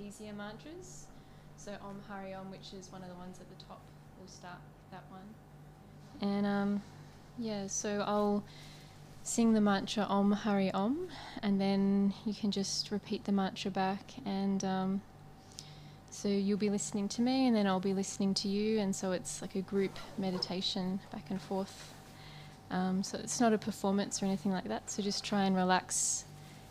easier mantras. So Om Hari Om, which is one of the ones at the top, we'll start that one. And so I'll sing the mantra Om Hari Om, and then you can just repeat the mantra back, and so you'll be listening to me and then I'll be listening to you, and so it's like a group meditation back and forth. So it's not a performance or anything like that, so just try and relax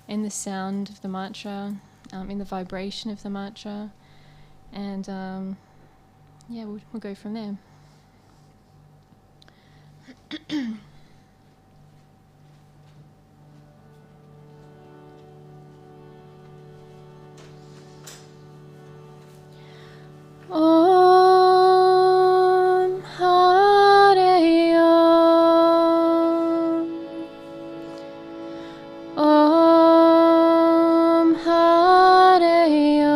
in the sound of the mantra, in the vibration of the mantra, and we'll go from there. Om Hare Om. Om Hare Om.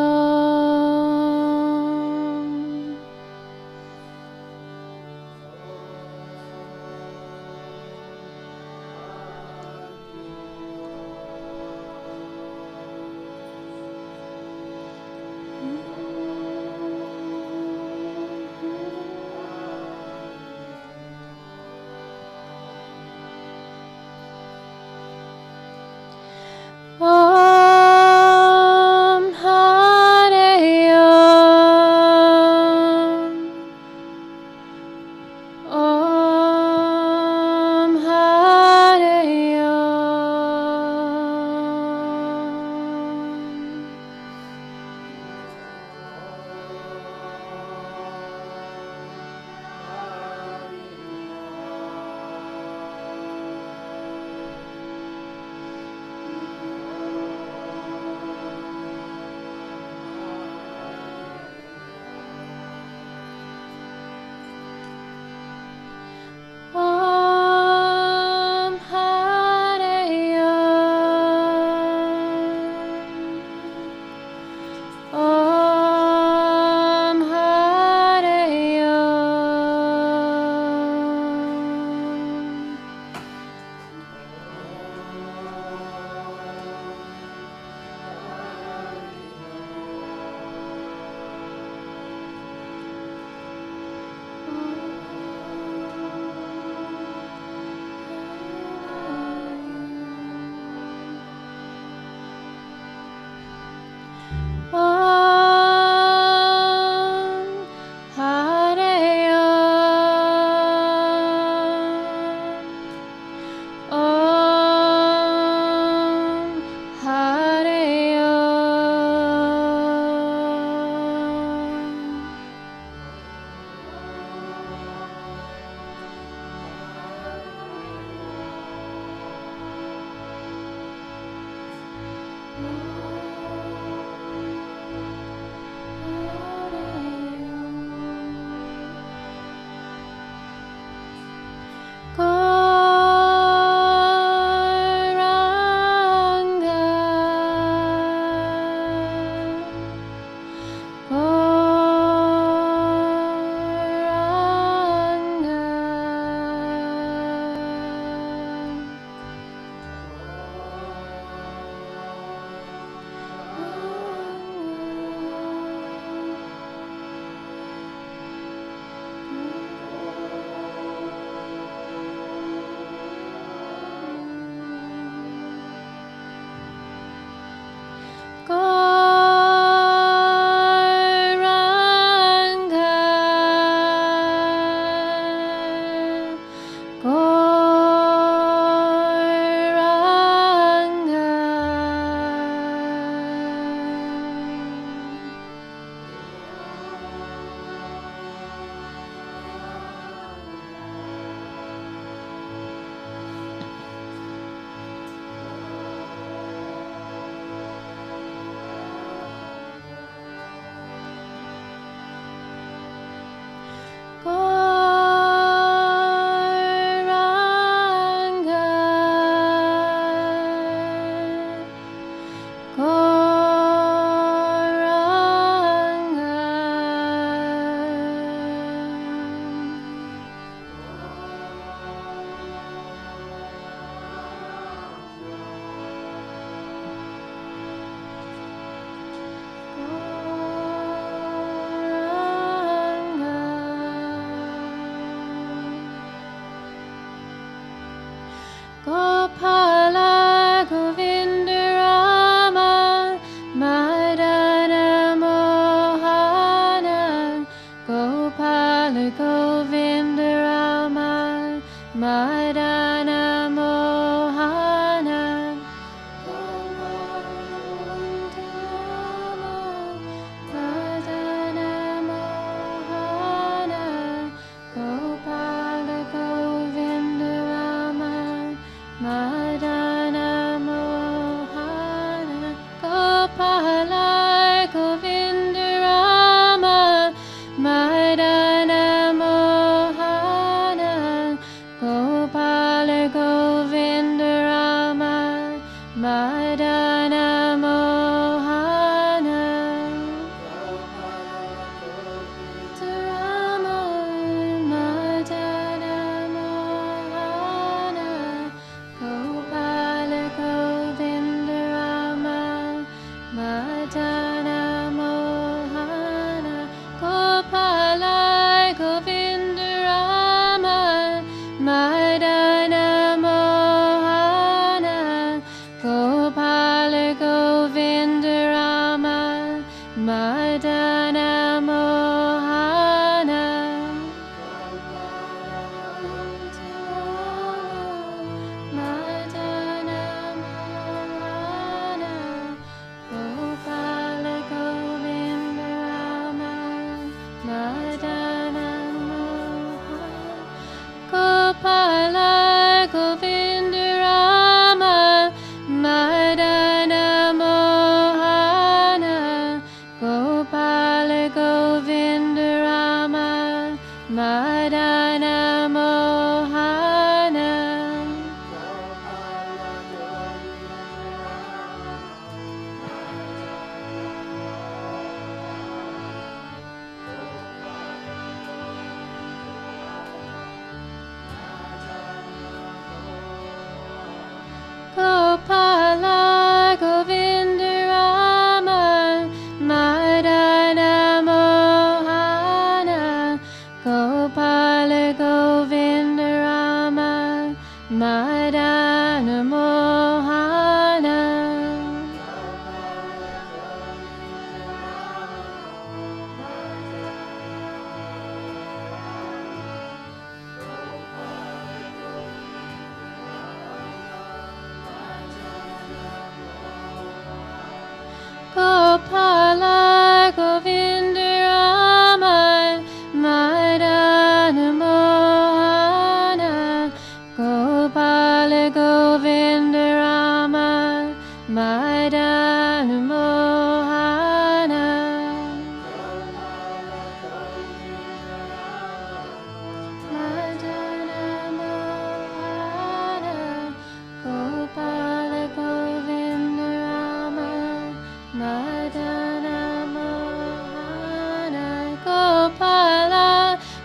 Madana Mohana Gopala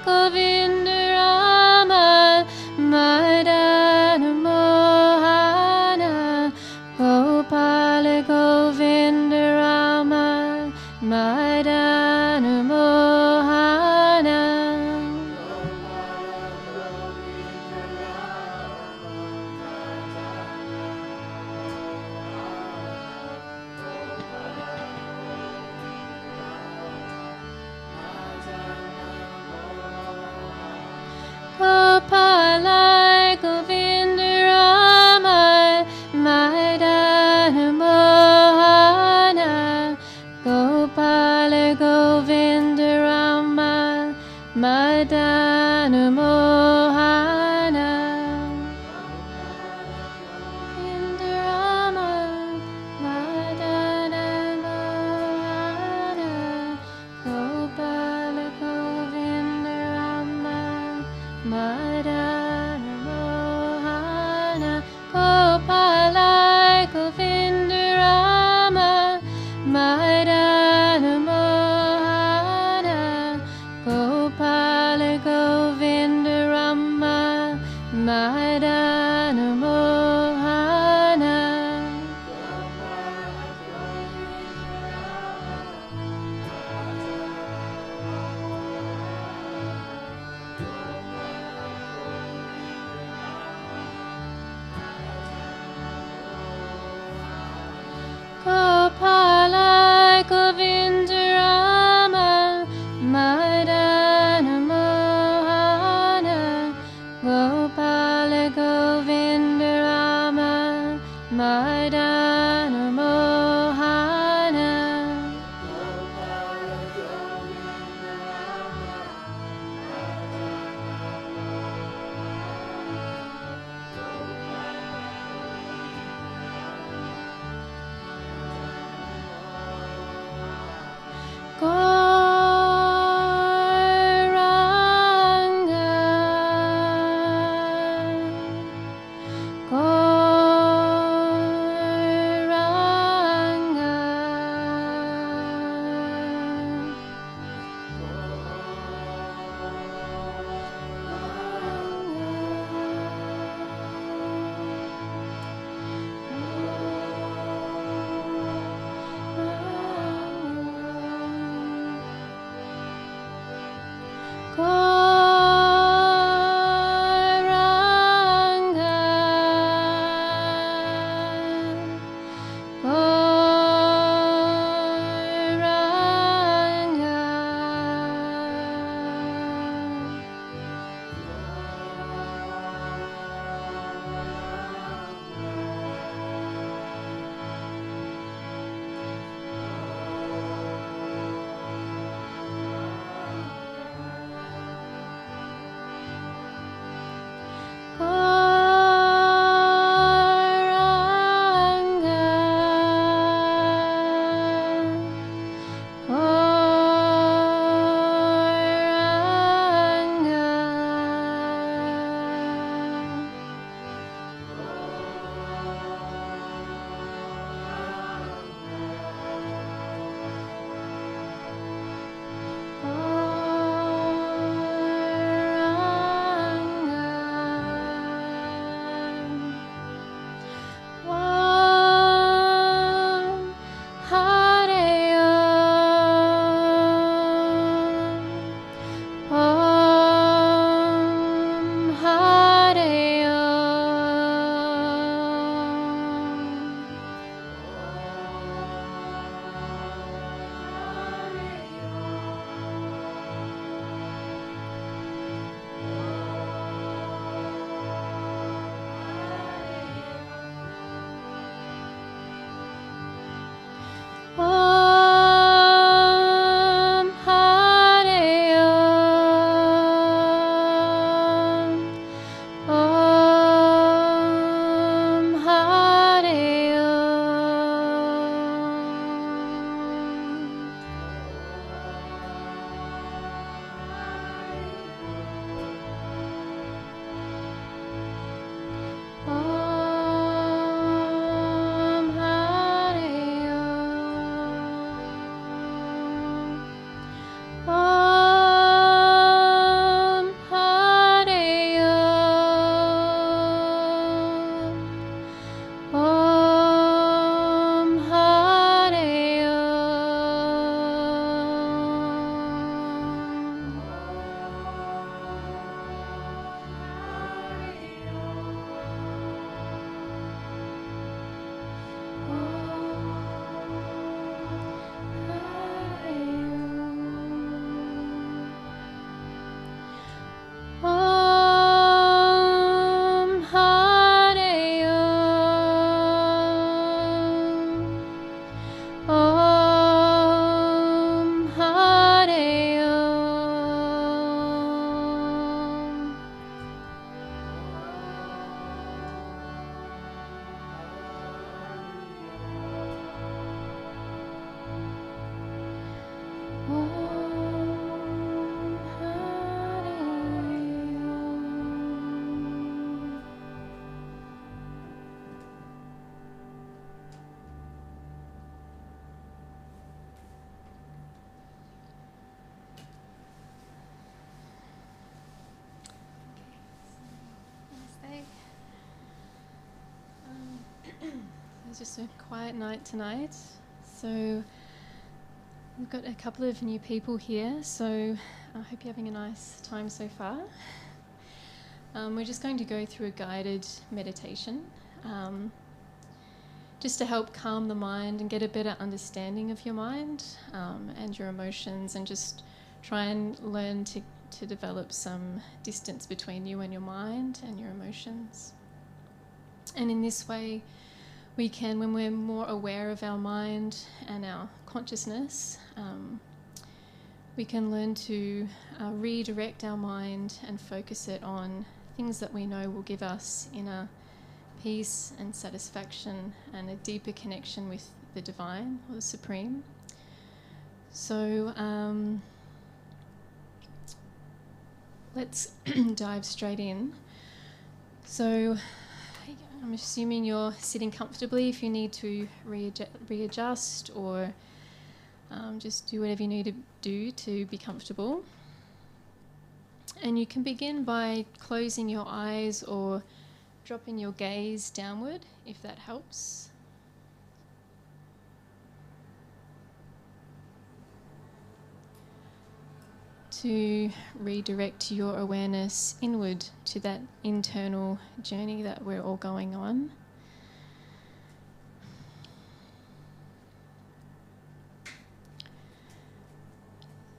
Govindarama Madana Mohana Gopala Govindarama Madana Mohana Gopala Govindarama Madana Mohana Gopala Govindarama Madana Mohana Govindarama Madana Mohana Gopala Govindarama Madana Mohana Gopala Govindarama Madana Mohana Gopala Govindarama Madana Mohana Gopala Om Hare Om. It's just a quiet night tonight, so we've got a couple of new people here, so I hope you're having a nice time so far. We're just going to go through a guided meditation just to help calm the mind and get a better understanding of your mind and your emotions, and just try and learn to develop some distance between you and your mind and your emotions. And in this way, we can, when we're more aware of our mind and our consciousness, we can learn to redirect our mind and focus it on things that we know will give us inner peace and satisfaction and a deeper connection with the divine or the supreme. So let's dive straight in. So I'm assuming you're sitting comfortably. If you need to readjust or just do whatever you need to do to be comfortable. And you can begin by closing your eyes or dropping your gaze downward, if that helps. To redirect your awareness inward to that internal journey that we're all going on.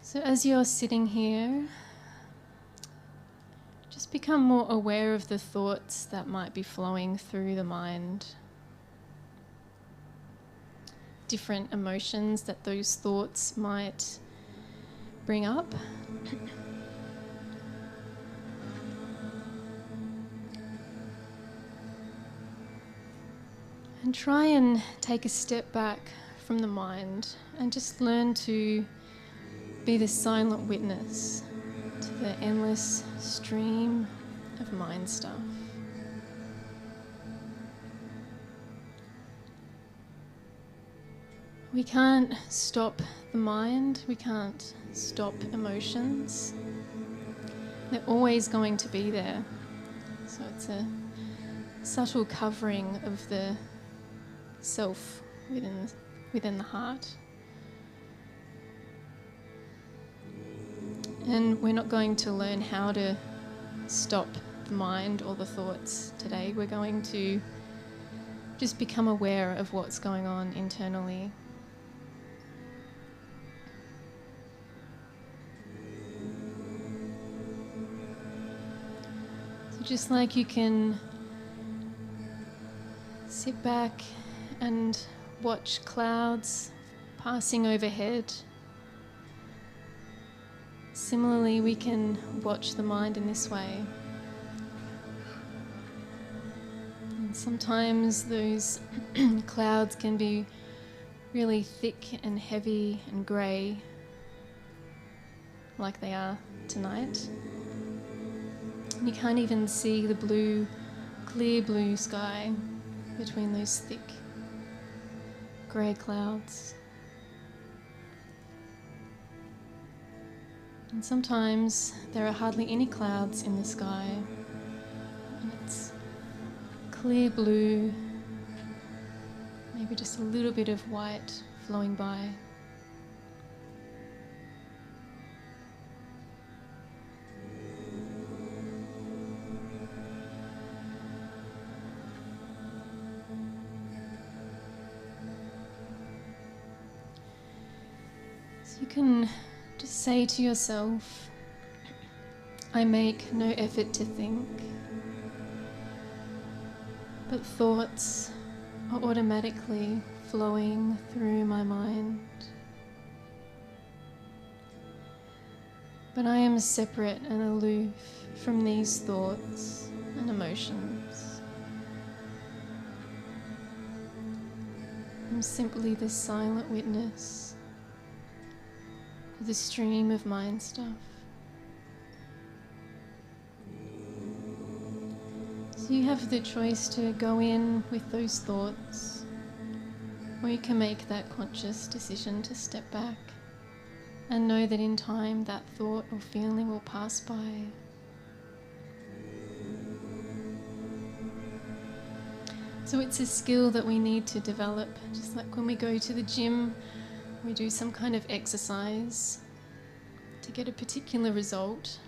So as you're sitting here, just become more aware of the thoughts that might be flowing through the mind. Different emotions that those thoughts might bring up. And try and take a step back from the mind and just learn to be the silent witness to the endless stream of mind stuff. We can't stop the mind, we can't stop emotions. They're always going to be there. So it's a subtle covering of the self within the heart. And we're not going to learn how to stop the mind or the thoughts today. We're going to just become aware of what's going on internally. So just like you can sit back and watch clouds passing overhead, similarly we can watch the mind in this way. And sometimes those clouds can be really thick and heavy and grey, like they are tonight. And you can't even see the blue, clear blue sky between those thick grey clouds. And sometimes there are hardly any clouds in the sky, and it's clear blue, maybe just a little bit of white flowing by. So you can just say to yourself, I make no effort to think, but thoughts are automatically flowing through my mind. But I am separate and aloof from these thoughts and emotions. I'm simply the silent witness to the stream of mind stuff. So you have the choice to go in with those thoughts, or you can make that conscious decision to step back and know that in time that thought or feeling will pass by. So it's a skill that we need to develop, just like when we go to the gym, we do some kind of exercise to get a particular result.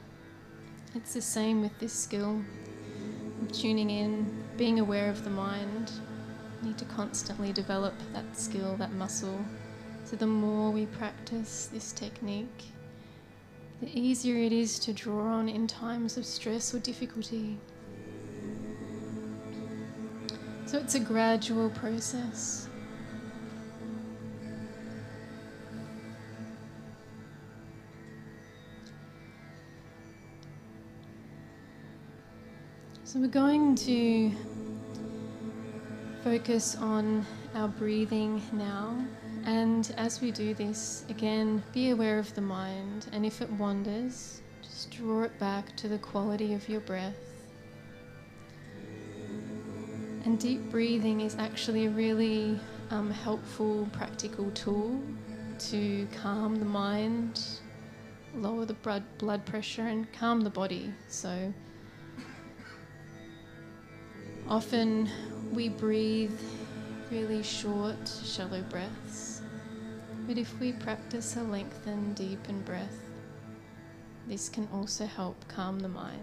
It's the same with this skill of tuning in, being aware of the mind. We need to constantly develop that skill, that muscle. So the more we practice this technique, the easier it is to draw on in times of stress or difficulty. So it's a gradual process. So we're going to focus on our breathing now. And as we do this, again, be aware of the mind. And if it wanders, just draw it back to the quality of your breath. And deep breathing is actually a really helpful, practical tool to calm the mind, lower the blood pressure, and calm the body. So often we breathe really short, shallow breaths. But if we practice a lengthened, deepened breath, this can also help calm the mind.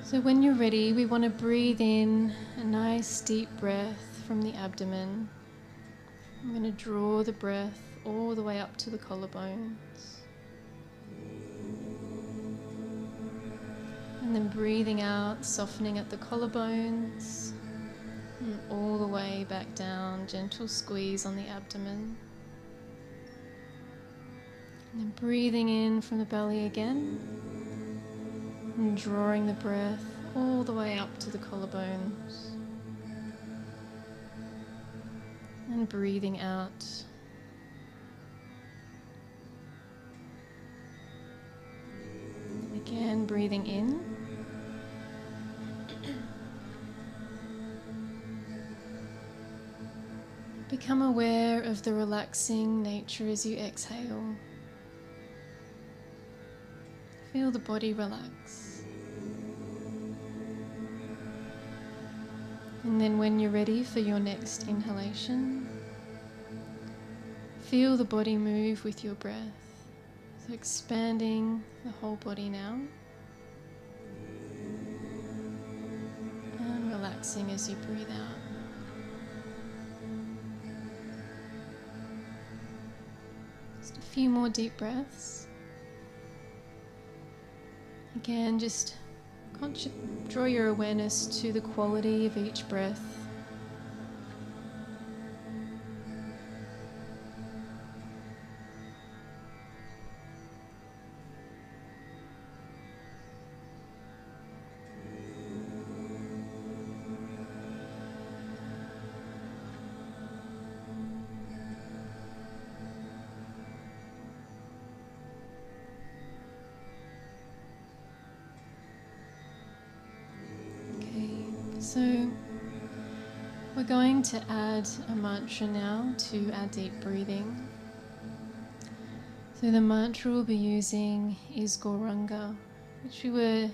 So when you're ready, we want to breathe in a nice deep breath from the abdomen. I'm going to draw the breath all the way up to the collarbones. And then breathing out, softening at the collarbones, and all the way back down, gentle squeeze on the abdomen. And then breathing in from the belly again. And drawing the breath all the way up to the collarbones. And breathing out. Again, breathing in. Become aware of the relaxing nature as you exhale. Feel the body relax. And then when you're ready for your next inhalation, feel the body move with your breath. So expanding the whole body now. And relaxing as you breathe out. Just a few more deep breaths. Again, just draw your awareness to the quality of each breath. So we're going to add a mantra now to our deep breathing. So the mantra we'll be using is Gauranga, which we were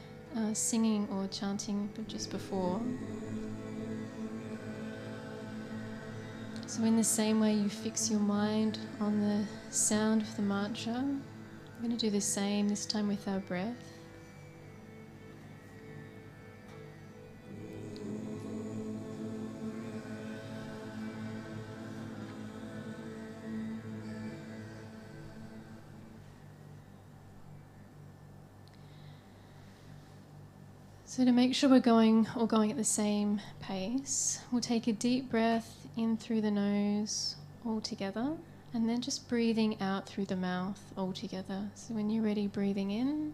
singing or chanting just before. So in the same way you fix your mind on the sound of the mantra, we're going to do the same, this time with our breath. So to make sure we're all going at the same pace, we'll take a deep breath in through the nose all together, and then just breathing out through the mouth all together. So when you're ready, breathing in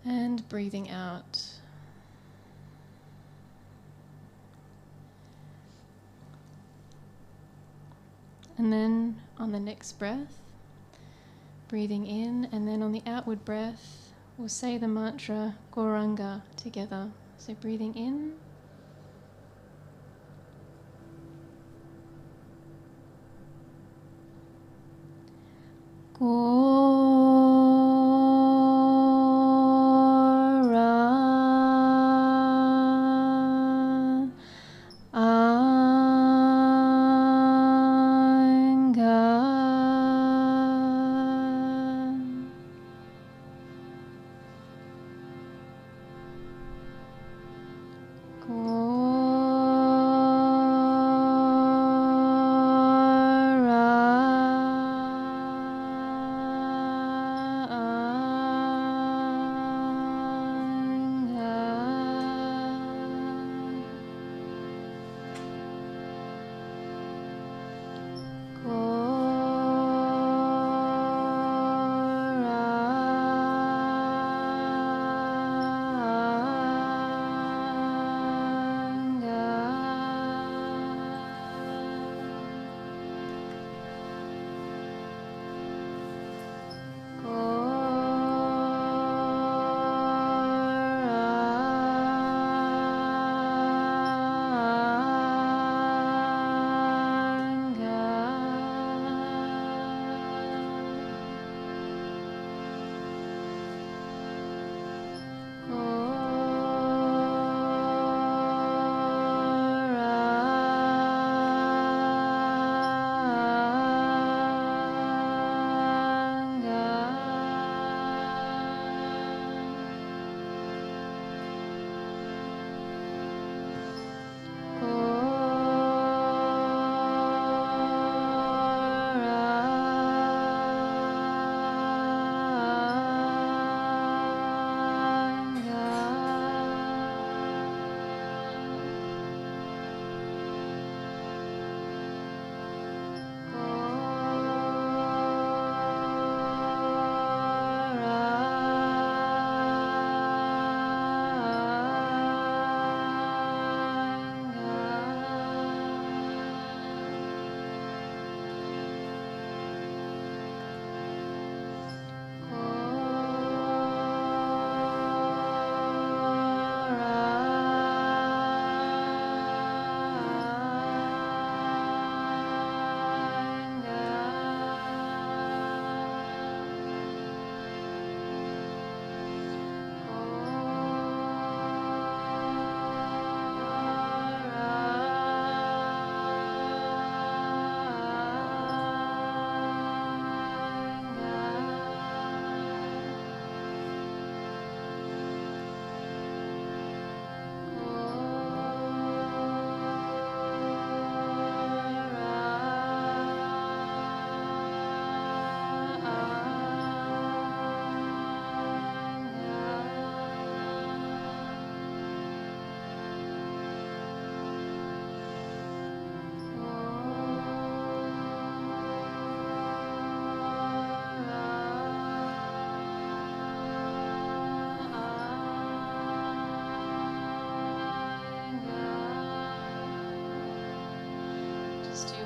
and breathing out. And then on the next breath, breathing in, and then on the outward breath, we'll say the mantra Gauranga together. So breathing in,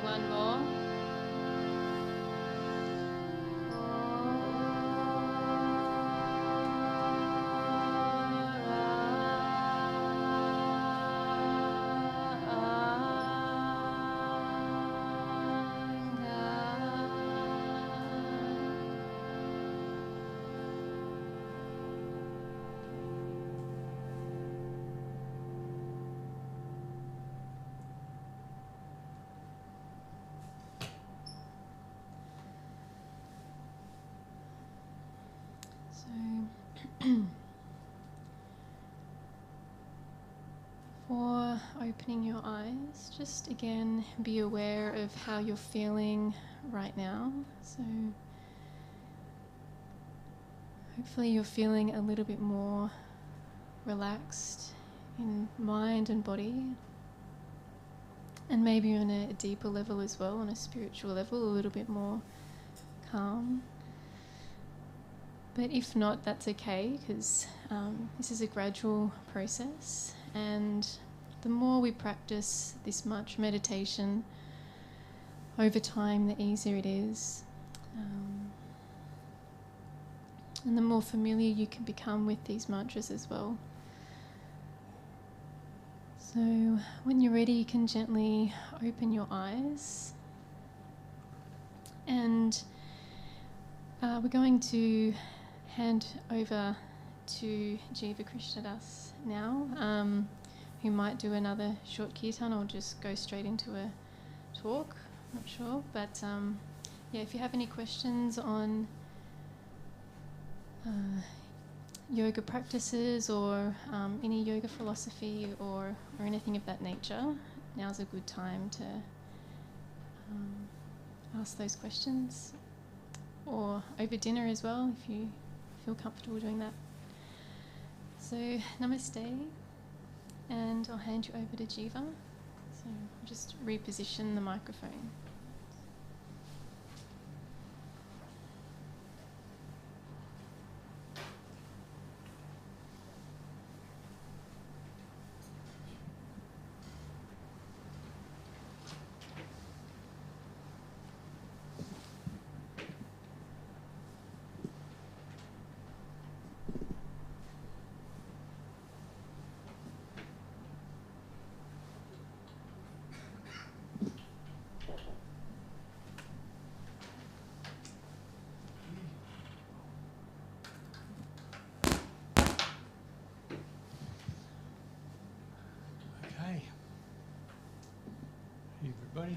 one more. Before opening your eyes, just again be aware of how you're feeling right now. So Hopefully you're feeling a little bit more relaxed in mind and body, and maybe on a deeper level as well, on a spiritual level, a little bit more calm. But if not, that's okay, because this is a gradual process, and the more we practice this much meditation over time, the easier it is. And the more familiar you can become with these mantras as well. So when you're ready, you can gently open your eyes. And we're going to hand over to Jiva Krishnadas now, who might do another short kirtan or just go straight into a talk, not sure. But yeah, if you have any questions on yoga practices or any yoga philosophy or anything of that nature, now's a good time to ask those questions, or over dinner as well if you feel comfortable doing that. So namaste, and I'll hand you over to Jiva. So I'll just reposition the microphone. Everybody,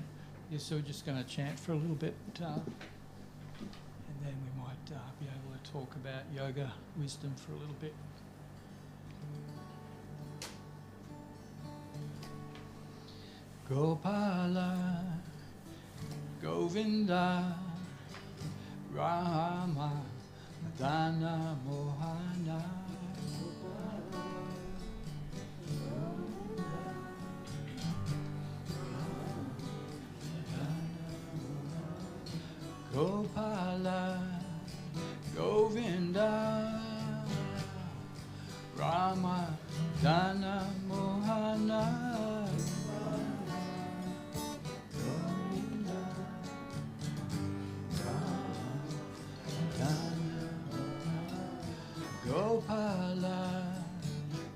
yes, so we're just going to chant for a little bit, and then we might be able to talk about yoga wisdom for a little bit. Gopala, Govinda, Rama, Madana, Mohana. Gopala, Govinda, Rama, Dana, Mohana. Govinda, Rama, Dana, Gopala,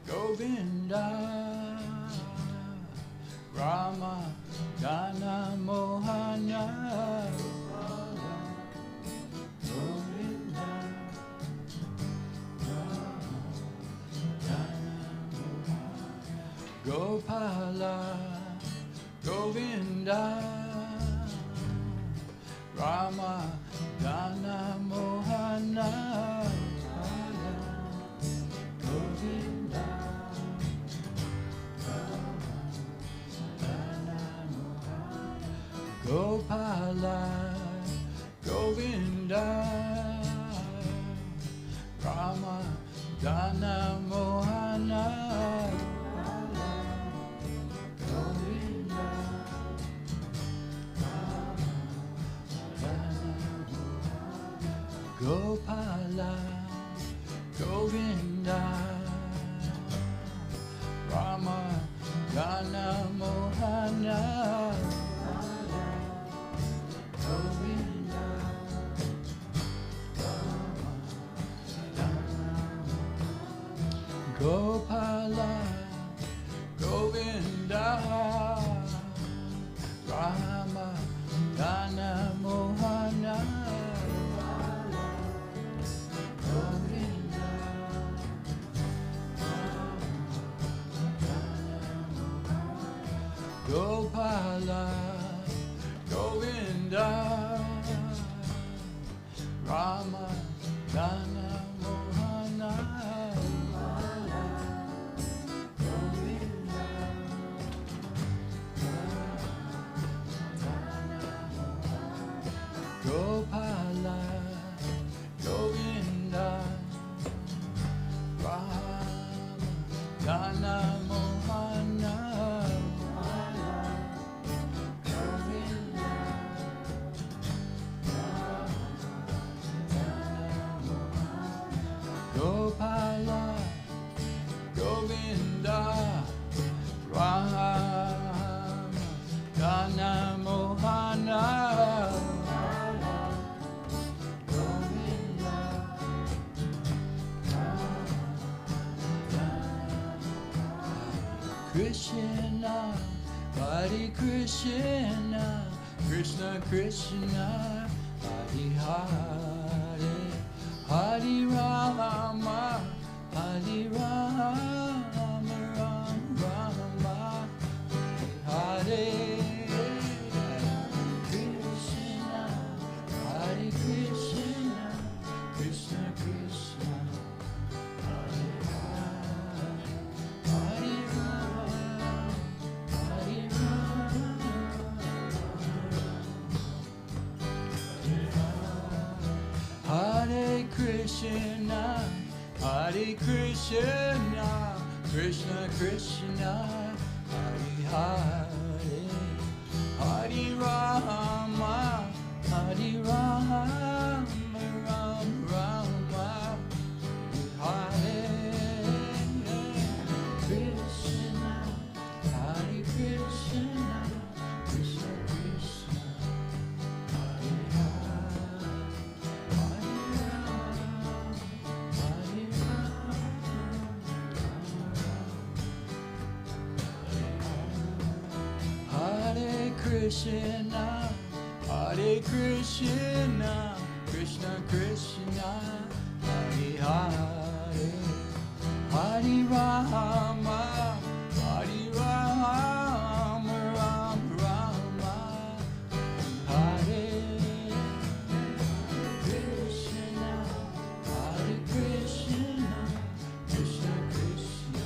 Govinda, Rama, Dana, Mohana. Gopala, Govinda, Rama, Dana, Mohana. Govinda, Rama, Dana, Mohana. Gopala, Govinda, Rama, Dana, Mohana. Gopala, Govinda, Rama, Dana, Mohana. Govinda, Rama, Dana, Gopala, Govinda, Rama, Dana, Mohana. Gopala, Govinda, Rama, Dana, Mohana. Govinda, Gopala, Govinda, Dana Mohana, Gopala, Govinda, Rama, Dana Mohana, Govinda, Krishna, Hare Krishna, Krishna Krishna, Hare Hare, Hare Rama, Hare Rama, Rama Rama, Hare Krishna, Hare Krishna, Krishna Krishna, Hare Hare, Hare Rama, Hare Rama, Hare Krishna, Hare Krishna, Krishna Krishna, Hare Hare, Hare Rama, Hare Rama, Rama Rama, Hare Krishna, Hare Krishna, Krishna Krishna, Hare Hare, Hare Rama, Hare Krishna, Hare Krishna, Krishna Krishna, Hare Hare, Hare Rama, Hare Rama, Rama Rama, Hare Krishna, Hare Krishna, Krishna Krishna,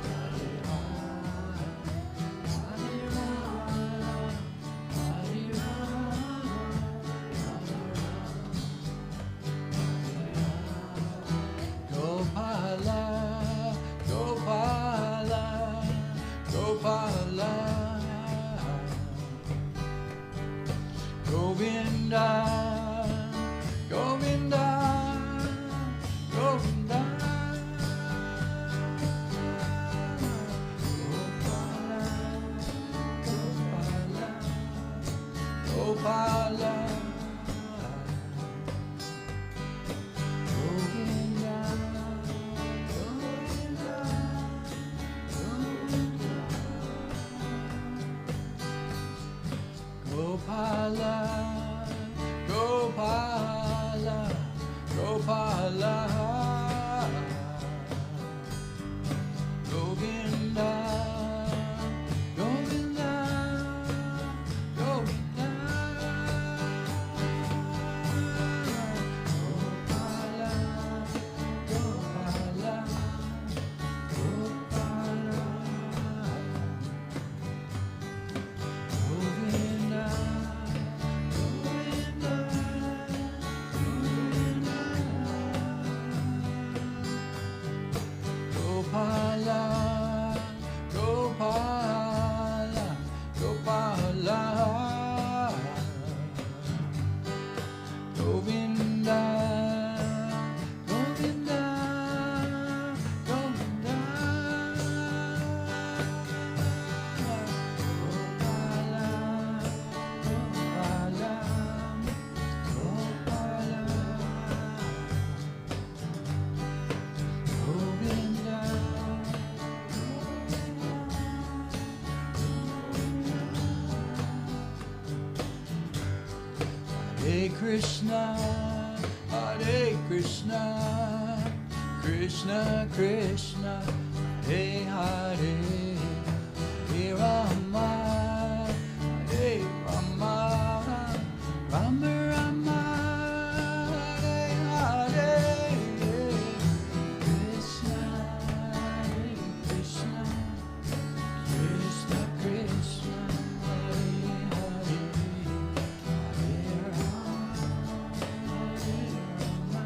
Hare Hare, Hare Rama, Hare Rama, Gopala, Gopala, Gopala, Govinda, Govinda, Govinda, Gopala, Gopala, Gopala, Govinda, Govinda, Govinda, Gopala, Gopala, Gopala, Govinda, Govinda, Govinda, Gopala, Gopala, Gopala, Govinda, Govinda, Gopala, Gopala, Gopala, Govinda, Govinda, Govinda, Gopala, Gopala, Gopala, Govinda, Hare Krishna, Hare Krishna, Krishna Krishna, Hare Hare, Hare Rama, Hare Rama, Rama Rama, Hare Hare, Krishna, Hare Krishna, Krishna Krishna, Hare Hare, Hare Rama, Hare Rama,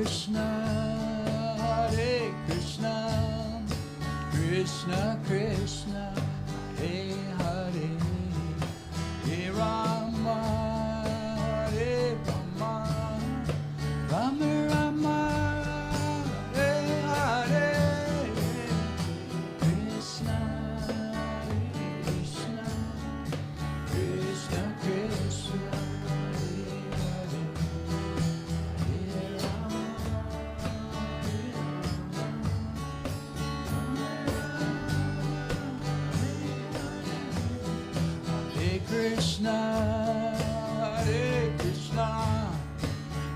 Krishna, Hare Krishna, Krishna Krishna, Hare Hare, Hare Rama, Hare Rama, Rama Rama, Hare Hare, Krishna, Krishna, Krishna Krishna, Hare Hare, Hare Rama, Hare Krishna, Hare Krishna,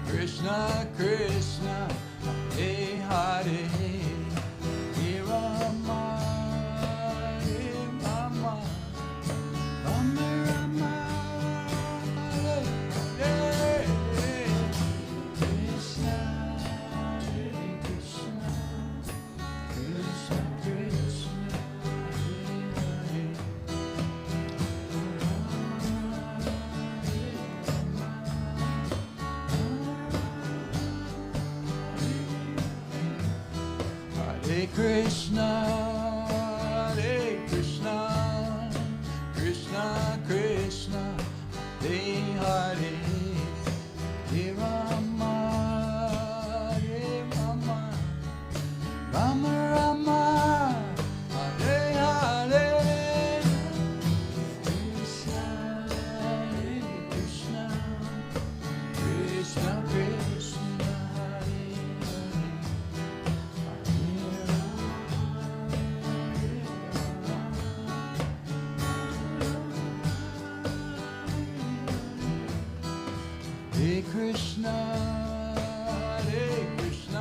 Krishna Krishna, Hare Hare, Hare Rama, Hare Rama, Rama Rama, Hare Hare, Krishna, Hare Krishna, Krishna Krishna, Hare Hare. Hare Krishna, Hare Krishna, Krishna Krishna, Hare Hare, Hare Rama, Hare Rama, Rama Rama, Hare Hare, Krishna, Hare Krishna, Krishna Krishna, Hare Hare. Hare Krishna, Hare Krishna,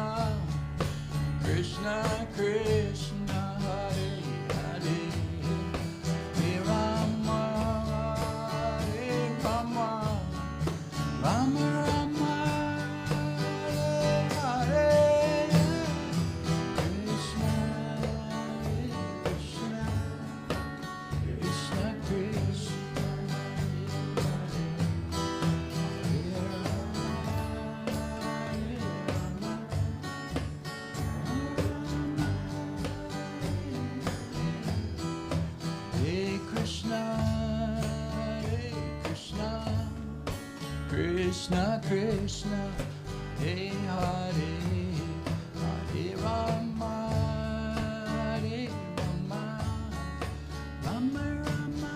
Krishna Krishna, Hare Hare, Hare Rama, Hare Rama, Rama Rama, Hare Hare, Krishna, Hare Krishna, Krishna Krishna, Hare Krishna, Hare Krishna, Krishna Krishna, Hare Hare, Hare Rama, Hare Rama, Rama Rama,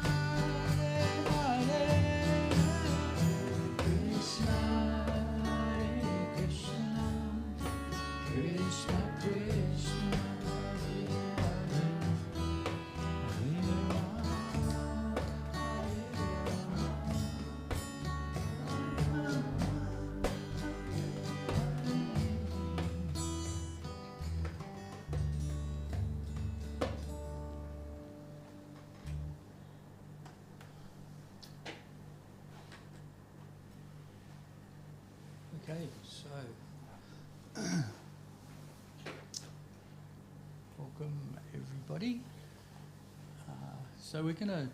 Hare Hare, Krishna, Hare Krishna, Krishna Krishna, Hare Hare, Hare Rama, Okay, so welcome everybody. So we're going to,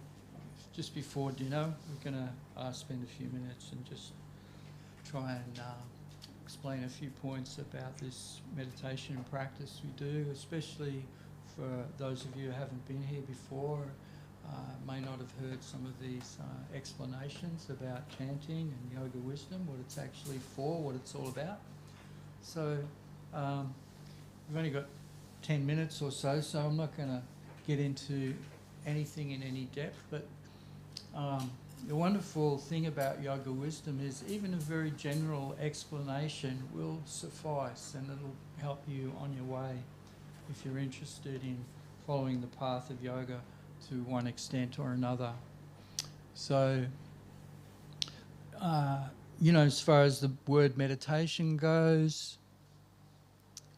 just before dinner, we're going to spend a few minutes and just try and explain a few points about this meditation practice we do, especially for those of you who haven't been here before, may not have heard some of these explanations about chanting and yoga wisdom, what it's actually for, what it's all about. So we've only got 10 minutes or so, so I'm not going to get into anything in any depth, but the wonderful thing about yoga wisdom is even a very general explanation will suffice, and it'll help you on your way if you're interested in following the path of yoga to one extent or another. So, as far as the word meditation goes,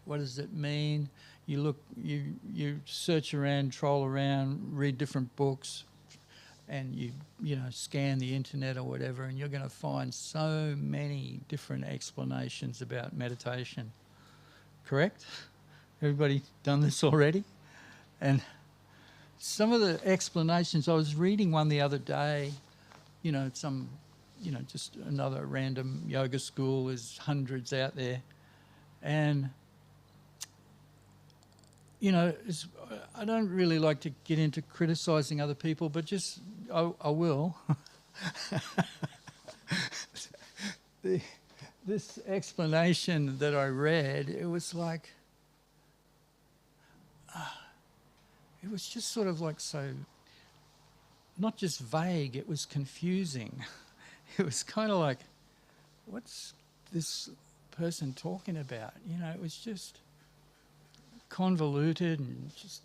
what does it mean? You look, you search around, troll around, read different books, and you scan the internet or whatever, and you're going to find so many different explanations about meditation. Correct? Everybody done this already? And some of the explanations, I was reading one the other day, some just another random yoga school. There's hundreds out there. And, I don't really like to get into criticising other people, but I will. This explanation that I read, it was like, it was just sort of like so, not just vague, it was confusing. It was kind of like, what's this person talking about? It was just convoluted and just,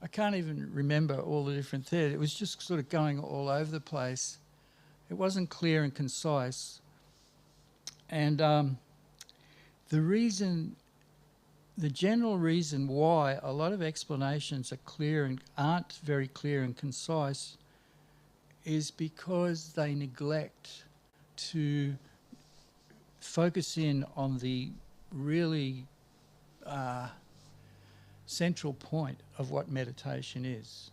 I can't even remember all the different things. It was just sort of going all over the place. It wasn't clear and concise. And the general reason why a lot of explanations are clear and aren't very clear and concise is because they neglect to focus in on the really central point of what meditation is.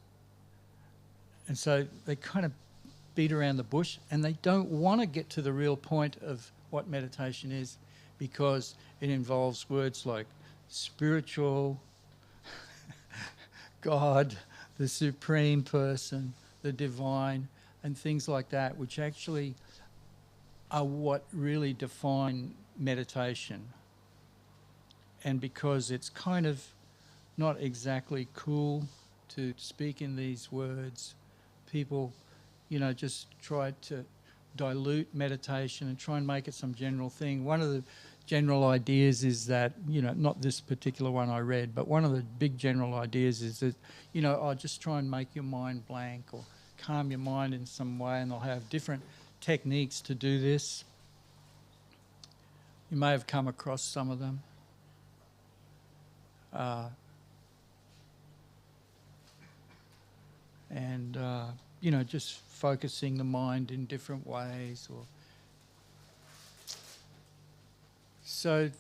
And so they kind of beat around the bush, and they don't want to get to the real point of what meditation is, because it involves words like spiritual, God, the supreme person, the divine, and things like that, which actually are what really define meditation. And because it's kind of not exactly cool to speak in these words, people, just try to dilute meditation and try and make it some general thing. One of the general ideas is that, not this particular one I read, but one of the big general ideas is that, just try and make your mind blank or calm your mind in some way, and they'll have different techniques to do this. You may have come across some of them. Just focusing the mind in different ways. So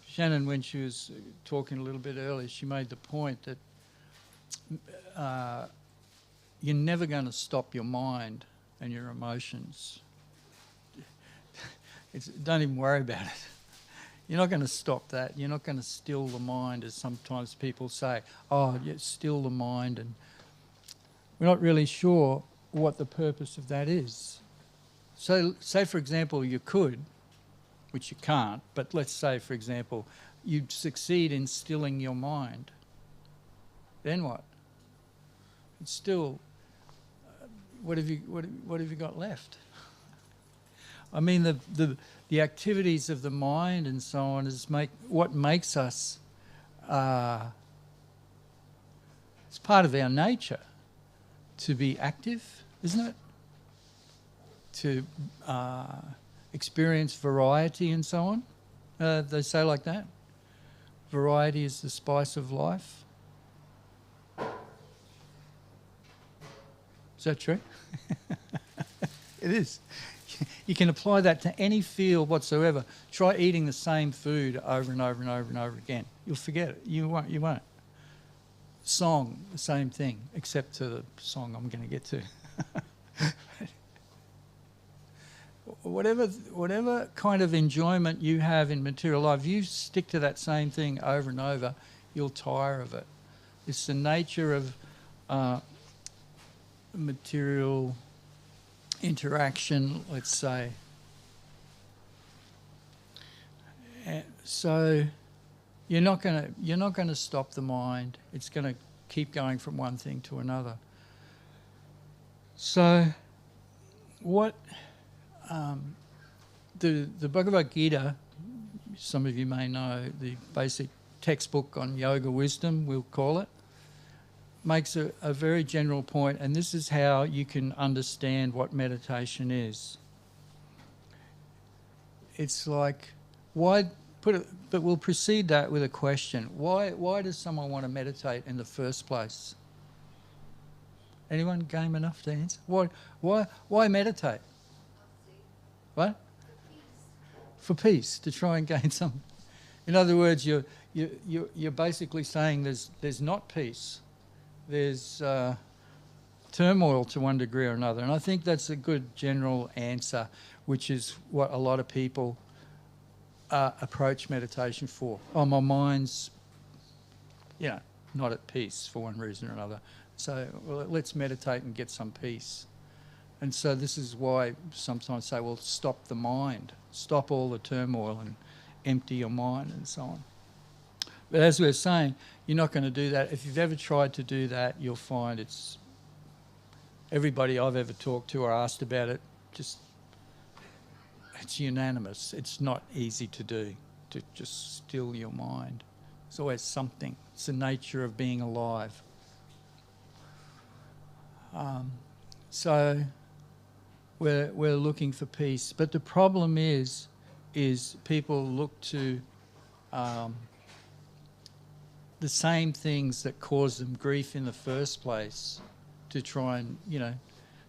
Shannon, when she was talking a little bit earlier, she made the point that you're never going to stop your mind and your emotions. Don't even worry about it. You're not going to stop that. You're not going to still the mind, as sometimes people say, still the mind. And we're not really sure what the purpose of that is. So say, for example, you could, which you can't, but let's say, for example, you'd succeed in stilling your mind. Then what? It's still, what have you got left? I mean, the activities of the mind and so on is what makes us. It's part of our nature to be active, isn't it? To experience variety and so on. They say like that. Variety is the spice of life. Is that true? It is. You can apply that to any field whatsoever. Try eating the same food over and over and over and over again. You'll forget it. You won't. Song, the same thing, except to the song I'm going to get to. Whatever kind of enjoyment you have in material life, you stick to that same thing over and over, you'll tire of it. It's the nature of material interaction, let's say. So you're not going to stop the mind. It's going to keep going from one thing to another. So what the Bhagavad Gita, some of you may know, the basic textbook on yoga wisdom, we'll call it, makes a very general point, and this is how you can understand what meditation is. It's like, but we'll precede that with a question. Why does someone want to meditate in the first place? Anyone game enough to answer? Why meditate? What? For peace, to try and gain some. In other words, you're basically saying there's not peace. There's turmoil to one degree or another. And I think that's a good general answer, which is what a lot of people approach meditation for. Oh, my mind's, not at peace for one reason or another. So let's meditate and get some peace. And so this is why sometimes I say, well, stop the mind. Stop all the turmoil and empty your mind and so on. But as we're saying, you're not going to do that. If you've ever tried to do that, you'll find it's... Everybody I've ever talked to or asked about it, it's unanimous. It's not easy to do, to just still your mind. There's always something. It's the nature of being alive. So we're looking for peace. But the problem is people look to the same things that cause them grief in the first place to try and,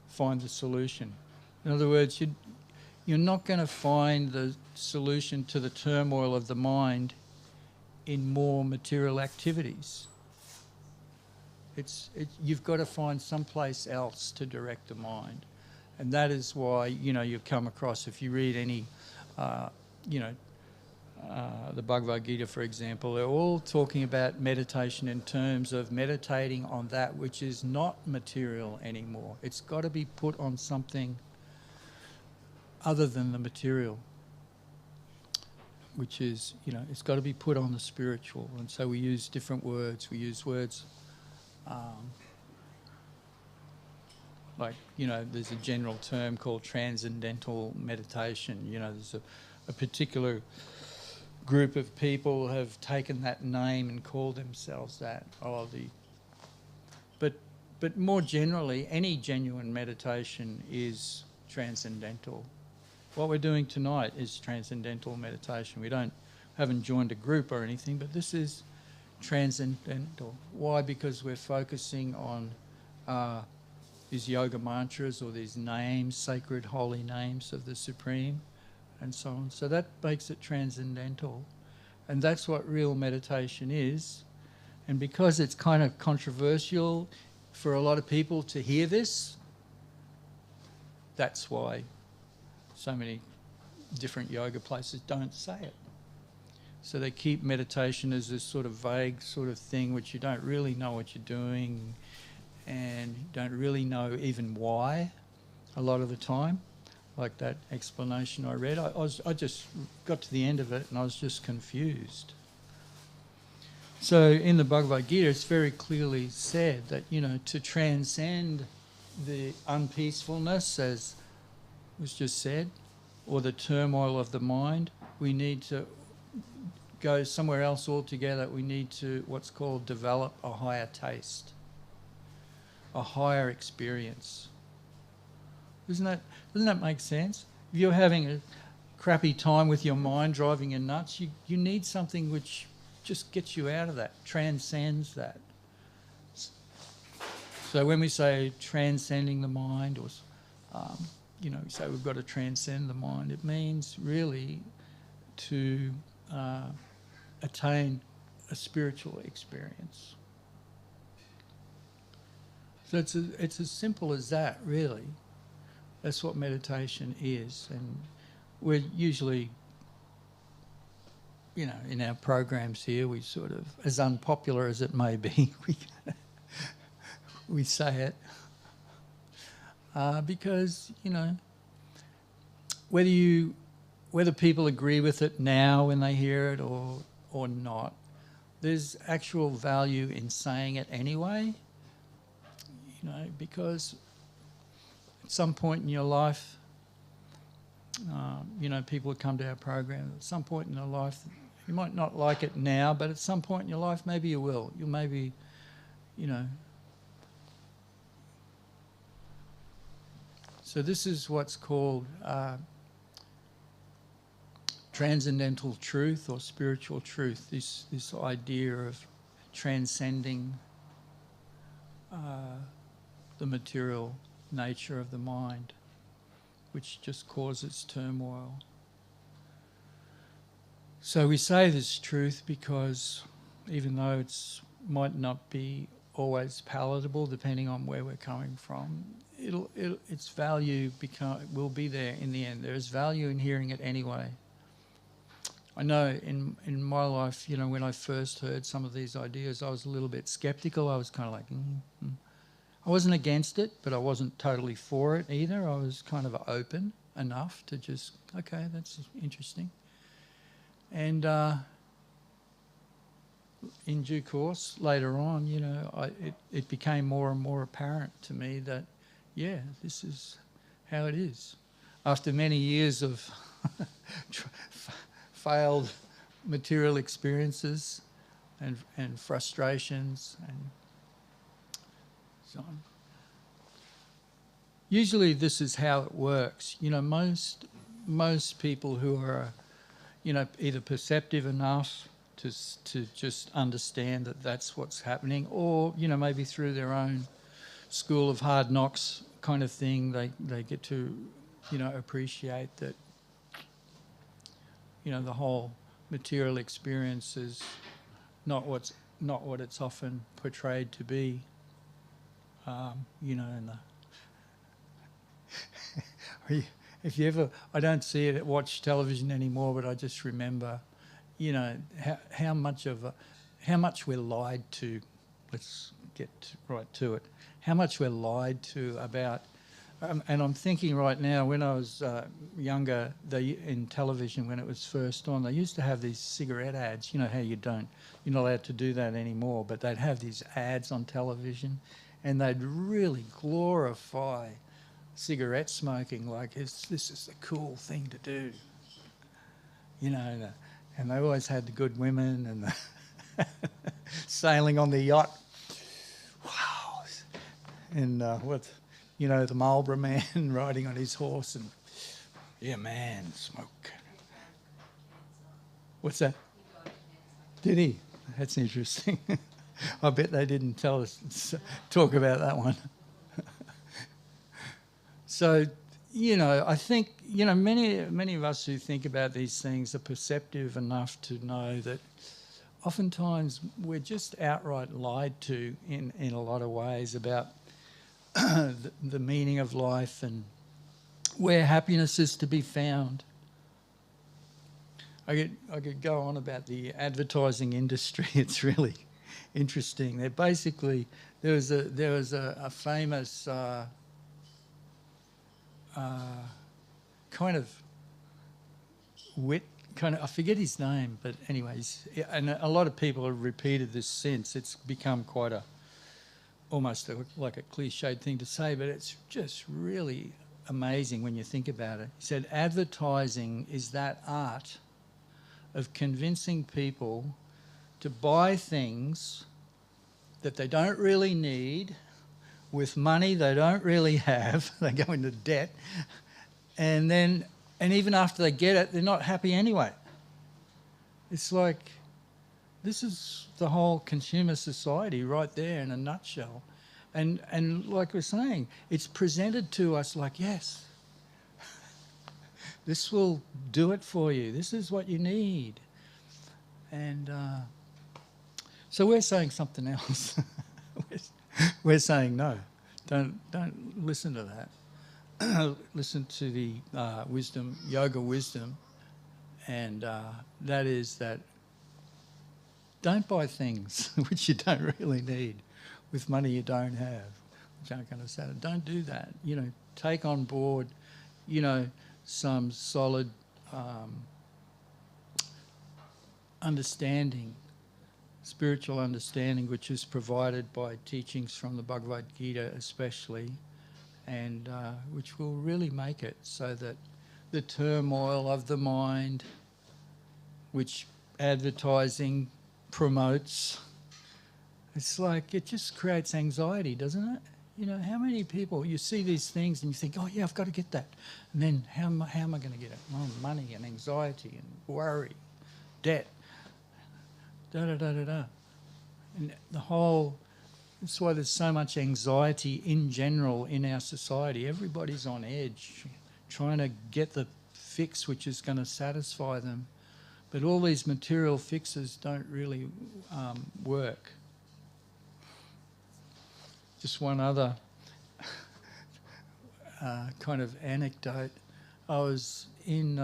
find the solution. In other words, you're not going to find the solution to the turmoil of the mind in more material activities. You've got to find someplace else to direct the mind. And that is why, you come across, if you read any, the Bhagavad Gita, for example, they're all talking about meditation in terms of meditating on that which is not material anymore. It's got to be put on something other than the material, which is, it's got to be put on the spiritual. And so we use different words. We use words like, there's a general term called Transcendental Meditation. There's a particular group of people have taken that name and called themselves that. But more generally, any genuine meditation is transcendental. What we're doing tonight is transcendental meditation. We haven't joined a group or anything, but this is transcendental. Why? Because we're focusing on these yoga mantras or these names, sacred holy names of the Supreme, and so on. So that makes it transcendental. And that's what real meditation is. And because it's kind of controversial for a lot of people to hear this, that's why so many different yoga places don't say it. So they keep meditation as this sort of vague sort of thing which you don't really know what you're doing and you don't really know even why a lot of the time. Like that explanation I read, I just got to the end of it and I was just confused. So in the Bhagavad Gita, it's very clearly said that, to transcend the unpeacefulness, as was just said, or the turmoil of the mind, we need to go somewhere else altogether. We need to, what's called, develop a higher taste, a higher experience. Doesn't that make sense? If you're having a crappy time with your mind driving you nuts, you need something which just gets you out of that, transcends that. So when we say transcending the mind, or we say we've got to transcend the mind, it means really to attain a spiritual experience. So it's as simple as that, really. That's what meditation is. And we're usually, in our programs here, we sort of, as unpopular as it may be, we say it. Because, whether people agree with it now when they hear it or not, there's actual value in saying it anyway, because at some point in your life, people who come to our program, at some point in their life, you might not like it now, but at some point in your life, maybe you will. You'll maybe, So this is what's called transcendental truth or spiritual truth, this idea of transcending the material nature of the mind, which just causes turmoil. So we say this truth because even though it might not be always palatable depending on where we're coming from. Its value will be there in the end. There's value in hearing it anyway. I know in my life, when I first heard some of these ideas, I was a little bit skeptical. I was kind of like, I wasn't against it, but I wasn't totally for it either. I was kind of open enough to just, okay, that's interesting. And in due course, later on, it became more and more apparent to me that, yeah, this is how it is. After many years of failed material experiences and frustrations and so on. Usually this is how it works. Most people who are, either perceptive enough to just understand that that's what's happening, or, maybe through their own school of hard knocks kind of thing, they get to, appreciate that, the whole material experience is not what it's often portrayed to be. If you ever, I don't see it, watch television anymore, but I just remember, how much we're lied to. Let's get right to it. How much we're lied to about. And I'm thinking right now, when I was younger, in television, when it was first on, they used to have these cigarette ads. You know how you're not allowed to do that anymore, but they'd have these ads on television, and they'd really glorify cigarette smoking like this is the cool thing to do. And they always had the good women and the sailing on the yacht. Wow. And the Marlborough man riding on his horse and, yeah, man, smoke. What's that? Did he? That's interesting. I bet they didn't talk about that one. So, I think, many of us who think about these things are perceptive enough to know that oftentimes we're just outright lied to in a lot of ways about the meaning of life and where happiness is to be found. I could go on about the advertising industry. It's really interesting. There was a famous kind of wit, I forget his name, but anyways, and a lot of people have repeated this since. It's become quite almost like a cliched thing to say, but it's just really amazing when you think about it. He said, advertising is that art of convincing people to buy things that they don't really need with money they don't really have. They go into debt, and even after they get it, they're not happy anyway. It's like, this is the whole consumer society right there in a nutshell. And like we're saying, it's presented to us like, yes, this will do it for you. This is what you need. And so we're saying something else. We're saying no. Don't listen to that. Listen to the wisdom, yoga wisdom, and that is that don't buy things which you don't really need with money you don't have, which aren't going to satisfy. Don't do that. Take on board, some solid understanding, spiritual understanding, which is provided by teachings from the Bhagavad Gita especially, and which will really make it so that the turmoil of the mind, which advertising promotes, it's like it just creates anxiety, doesn't it? How many people, you see these things and you think, oh yeah, I've got to get that. And then how am I going to get it? Oh, money and anxiety and worry, debt, da-da-da-da-da. And that's why there's so much anxiety in general in our society. Everybody's on edge, trying to get the fix which is going to satisfy them. But all these material fixes don't really work. just one other kind of anecdote. I was in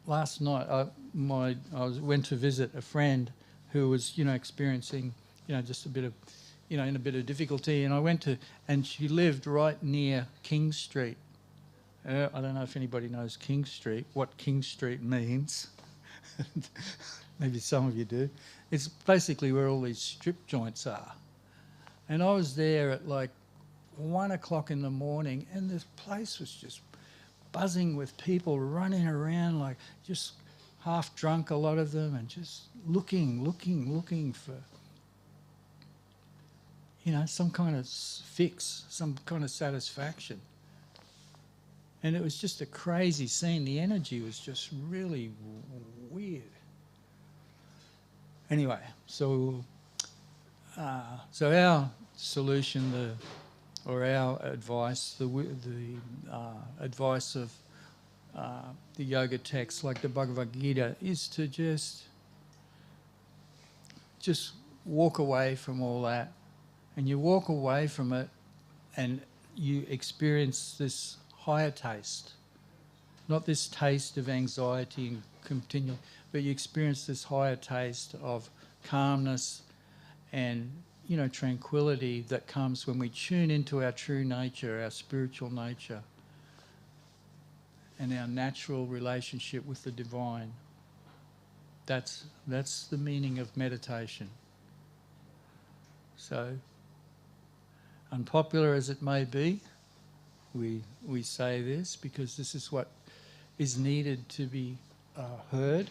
last night. Went to visit a friend who was, experiencing, just a bit of, in a bit of difficulty. And I went to, and she lived right near King Street. I don't know if anybody knows King Street, what King Street means. Maybe some of you do. It's basically where all these strip joints are. And I was there at like 1 o'clock in the morning, and this place was just buzzing with people running around, like just half drunk, a lot of them, and just looking for, some kind of fix, some kind of satisfaction. And it was just a crazy scene. The energy was just really weird. Anyway, so our solution, our advice, the advice of the yoga texts like the Bhagavad Gita is to just walk away from all that. And you walk away from it and you experience this higher taste. Not this taste of anxiety and continual, but you experience this higher taste of calmness and, tranquility that comes when we tune into our true nature, our spiritual nature, and our natural relationship with the divine. That's the meaning of meditation. So, unpopular as it may be, we say this because this is what is needed to be heard,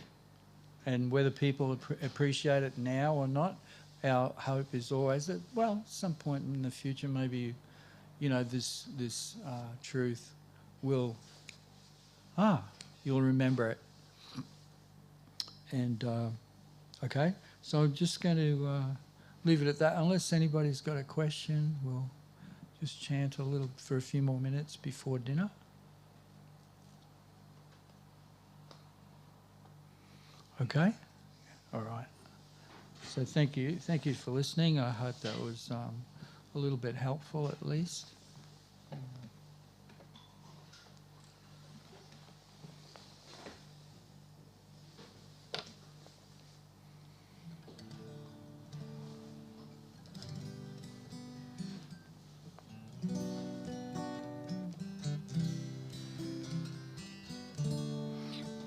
and whether people appreciate it now or not, our hope is always that, well, at some point in the future, maybe, this truth will, you'll remember it. And, okay, so I'm just going to leave it at that. Unless anybody's got a question, we'll just chant a little for a few more minutes before dinner. Okay? All right. So thank you for listening. I hope that was a little bit helpful at least.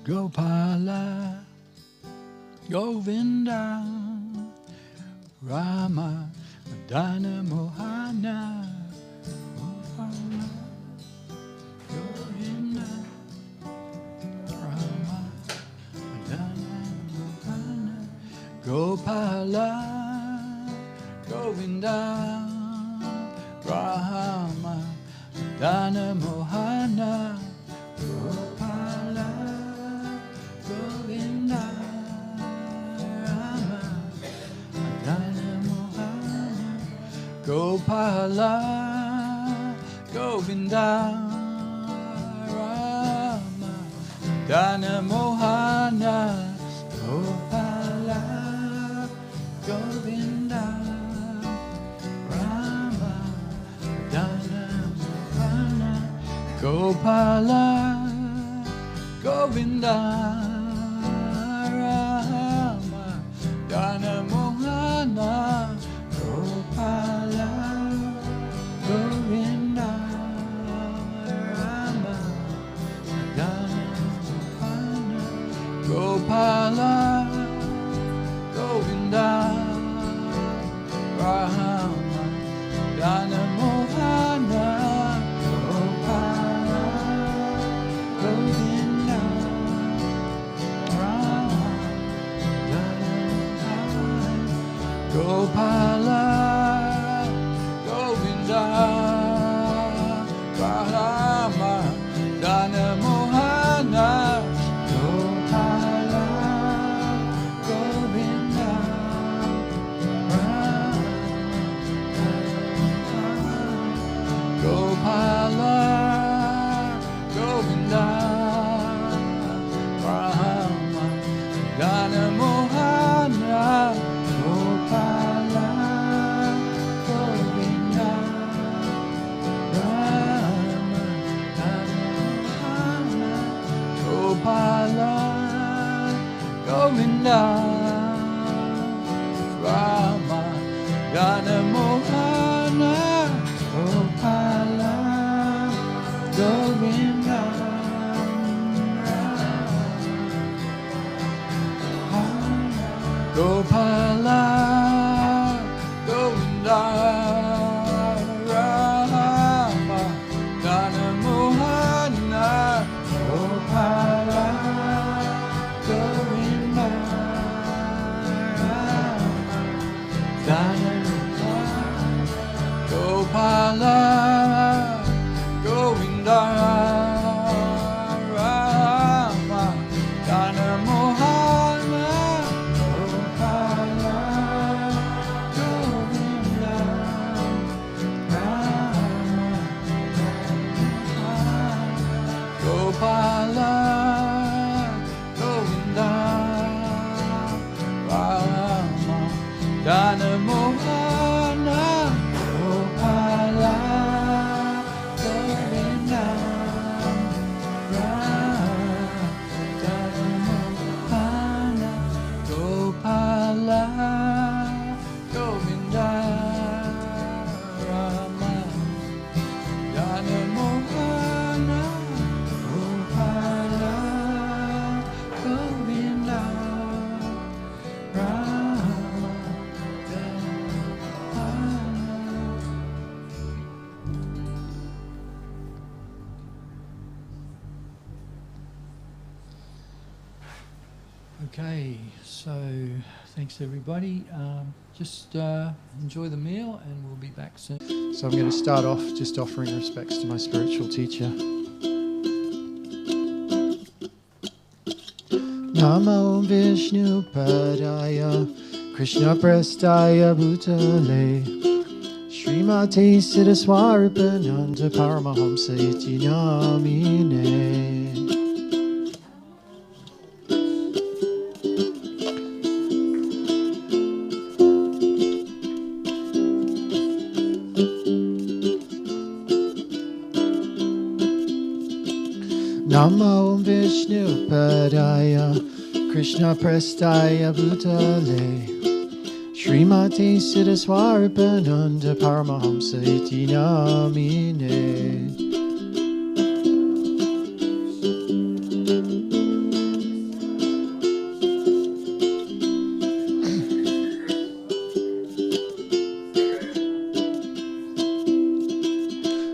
Gopala, Govinda, Rama, Madana, Mohana, Gopala, Govinda, Rama, Madana, Mohana, Gopala, Govinda, Rama, Madana, Mohana, Gopala, Govinda, Rama, Madana, Mohana, Gopala, Govinda, Rama, Madana, Mohana, Gopala, Govinda, Rama, Madana, Mohana, Gopala, Govinda, Rama, Dana, Mohana, Gopala, Govinda, Rama, Dana, Mohana, Gopala, Govinda, Rama, Dana, Mohana, Gopala, Govinda, Gopala, Govinda, Rama, Dana, Mohana, Gopala, Govinda, Rama, Gopala, Govinda, Rama, Dana, Mohana, Gopala, Govinda. Gopala Govinda Rama Jana Mohana Gopala Govinda Gopala Govinda Rama Jana Mohana Gopala Govinda Jana Gopala Govinda Rama Jana Mohana Gopala Govinda Rama Gopala Govinda Rama Jana Mohana Gopala Govinda Rama Jana Mohana Gopala Govinda Rama Jana Mohana Gopala Govinda Rama Okay, so thanks everybody. Just enjoy the meal and we'll be back soon. So I'm going to start off just offering respects to my spiritual teacher. Namo Vishnu Padaya Krishna Prestaya Bhutale Srimati Siddhaswarapananda Paramahamsa Iti Namine. Namo Vishnu Padaya Krishna Prestaya Bhutale Srimati Siddhaswarapananda Paramahamsa Iti Namine.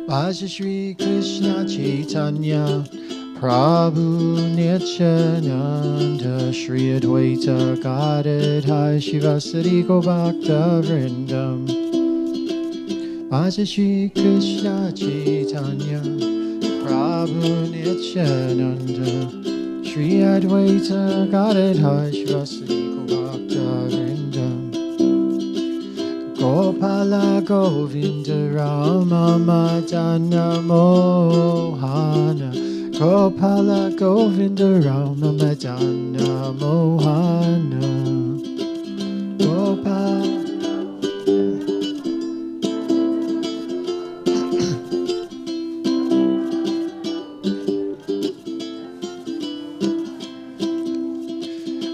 Bhaja Shri Krishna Chaitanya Prabhu Nityananda Shri Advaita Gadadhar Shivasari Bhakta Vrindam. Bhaja Shri Krishna Chaitanya Prabhu Nityananda Shri Advaita Gadadhar Shivasari Bhakta Vrindam. Gopala Govinda Rama Madana Mohana Gopala Govinda Rama Madana Mohana Gopala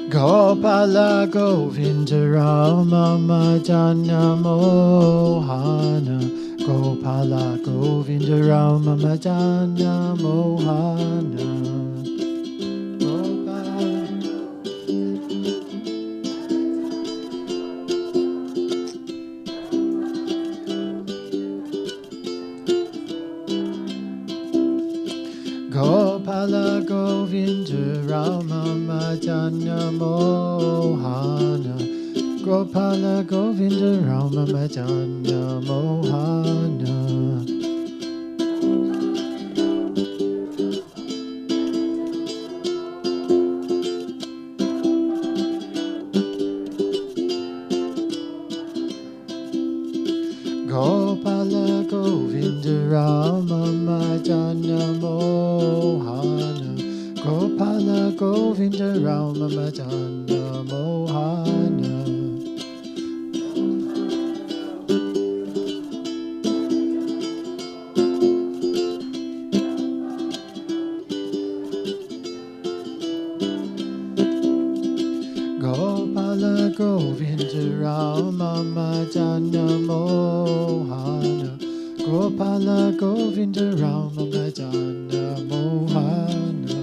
Gopala Govinda Rama Madana Mohana Gopala Govinda Rama Madana Mohana Gopala Govinda Rama Madana Mohana Gopala Govinda Rama Madana Mohana Gopala Govinda Rama Madana Mohana Gopala Govinda Rama Madana Mohana Rama Madana Mohana Gopala Govinda Rama Madana Mohana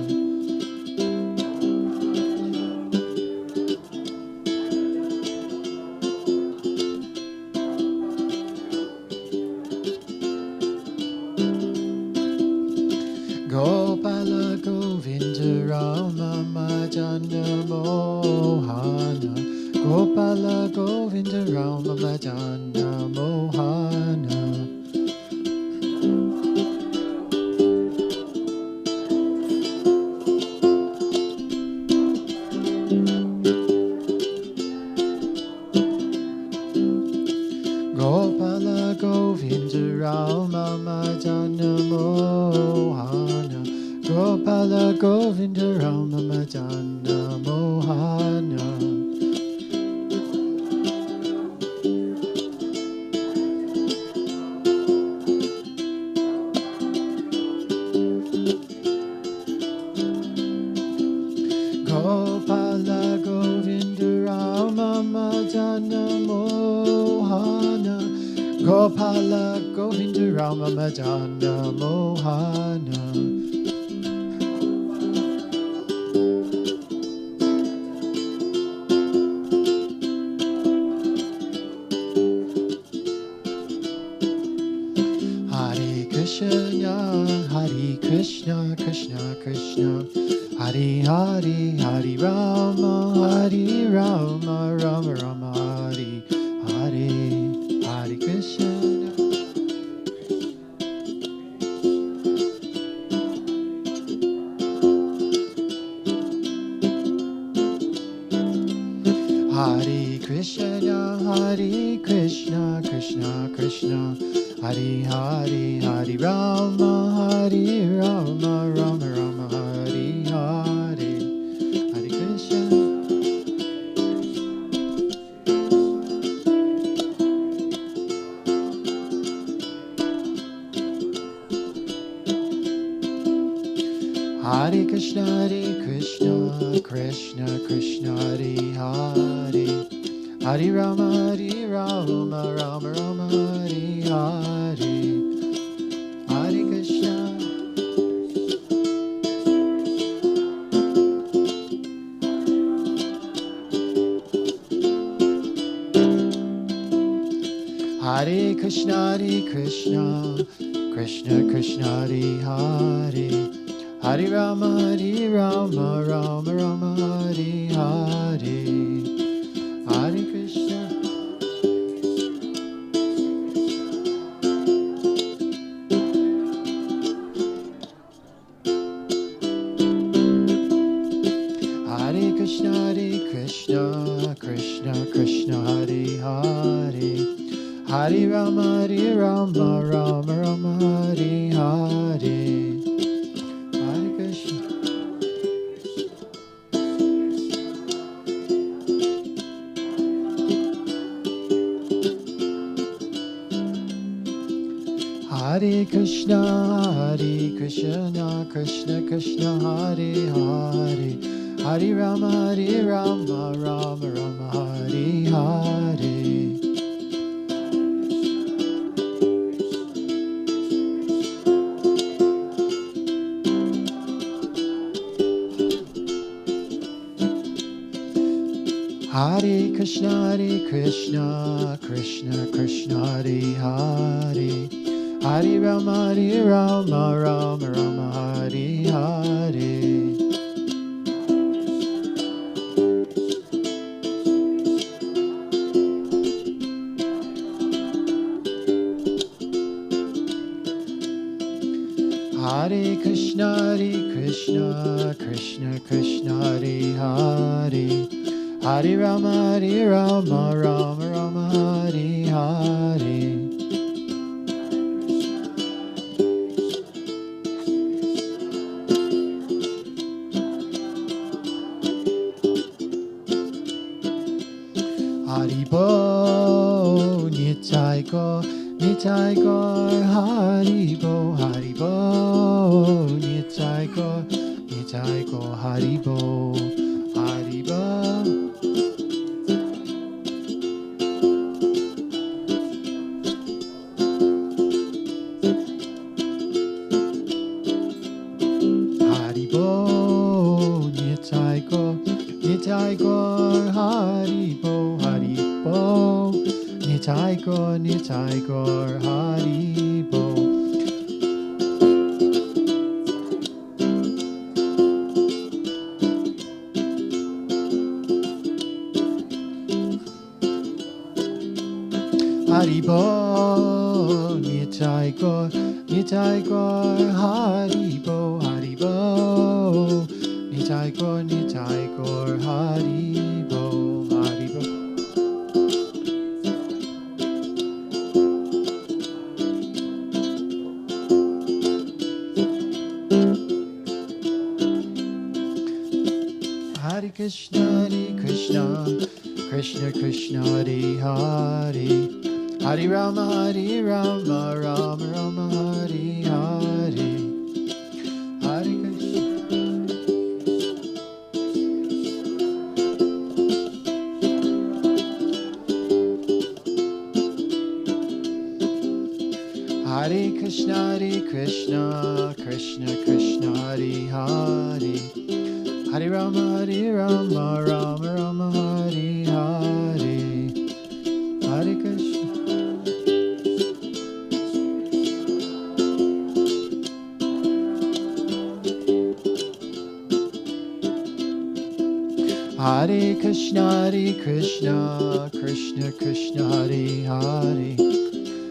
Gopala Govinda Rama Madana Mohana Gopala Govinda Rama Madana Mohana Gopala Govinda Rama Madana Mohana Gopala Govinda Rama Madana Mohana Gopala Govinda Rama Madana Mohana Gopala Govinda Rama Madana Mohana Hare Krishna, Krishna Krishna, Hare Hare, Hare Rama, Rama Rama, Hare Hare, Hare Krishna. Hare Krishna, Krishna Krishna, Hare Hare, Hare Rama, Rama Rama, Hare Hare, Hare Krishna. Hare Krishna, Krishna Krishna, Hare Hare, Hare Rama, Rama Rama, Hare Hare, Hare Krishna. Hare Krishna, Krishna Krishna, Hare Hare, Hare Rama, Rama Rama, Hare Hare, Hare Krishna. Hare Krishna, Krishna Krishna, Hare Hare, Hare Rama, Rama Rama, Hare Hare, Hare Krishna. Hare Krishna, Krishna Krishna, Hare Hare, Hare Rama, Rama Rama, Hare Hare. Hare Krishna, Krishna Krishna, Hare Hare, Hare Rama, Rama Rama, Hare Hare. Hare Krishna, Krishna Krishna, Hare Hare, Hare Rama, Rama Rama, Hare Hare. Haribo, Nitai Gaur, Haribo, Nitai Gaur, Haribo, Haribo. Haribo, Nitai Gaur, Haribo, Haribo, Nitai Gaur, Haribo. Haribo, Nitai Gaur, Haribo, Haribo, Nitai Gaur, Haribo, Haribo. Hare Krishna, Krishna Krishna, Hare Hare. Hare Rama, Rama Rama, Hare Hare. Hare Krishna. Hare Krishna, Krishna Krishna, Hare Hare. Hare Rama, Rama Rama, Hare Hare. Hare Krishna. Hare Krishna, Krishna Krishna, Hare Hare.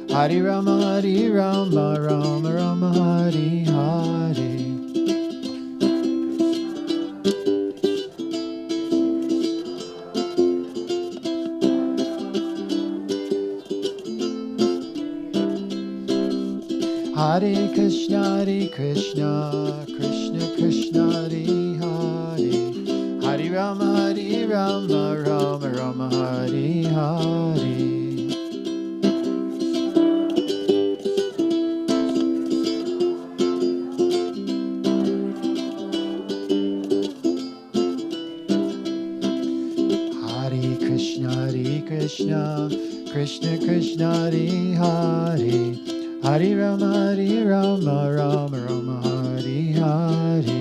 Hare Rama, Rama Rama, Hare Hare. Hare Krishna, Krishna Krishna, Hare Hare. Hare Rama, Rama Rama, Hare Hare. Hare Krishna, Krishna Krishna, Hare Hare. Hare Rama, Rama Rama, Hare Hare.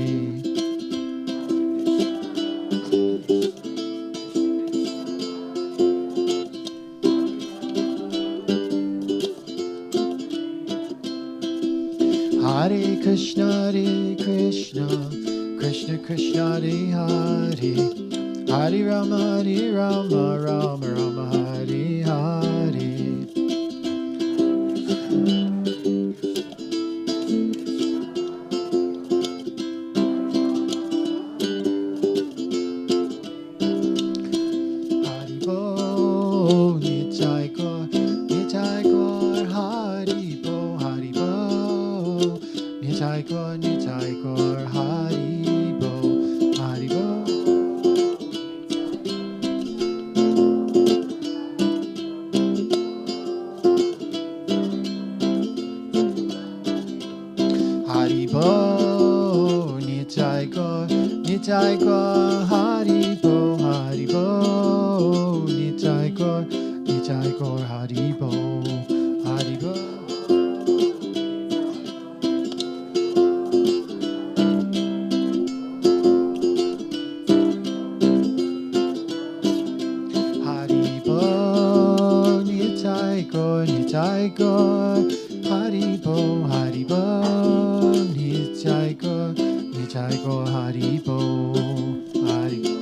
Hare Krishna, Krishna Krishna, Hare Hare. Hare Rama, Rama Rama, Hare Hare. Haribo, Nitai Gaur, Haribo, Haribo, Nitai Gaur, Haribo, Haribo. Haribo, Nitai Gaur, Haribo, Haribo, Nitai Gaur, Haribo, Haribo. Haribo, Nitai Gaur, Haribo, Haribo, Nitai Gaur, Haribo, Haribo.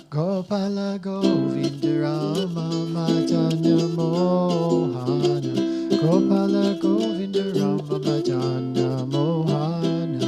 Gopala Govinda Rama Madana Mohana. Gopala Govinda Rama Madana Mohana.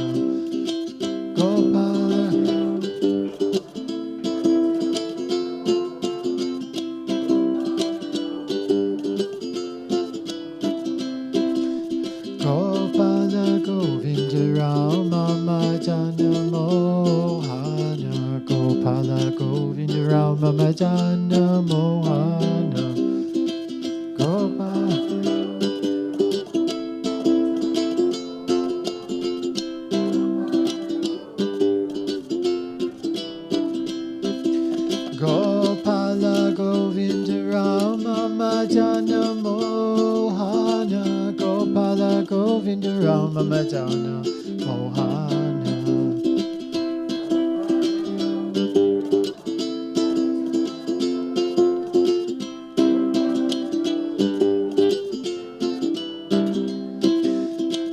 Gopala Govinda Rama Madana Mohana. Gopala Govinda Rama Madana Mohana. Gopala Go Govinda Rama Madana Mohana.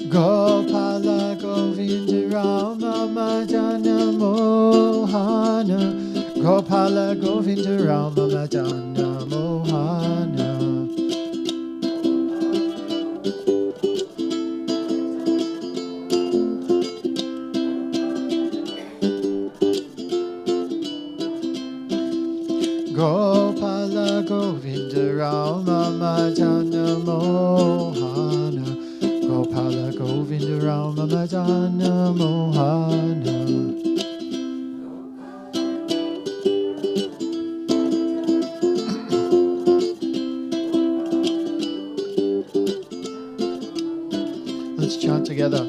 Gopala Govinda Rama Madana Mohana. Gopala Govinda Rama Madana Mohana. Gopala Govinda Rama Madana Mohana. Gopala Govinda Rama Madana Mohana. Let's chant together.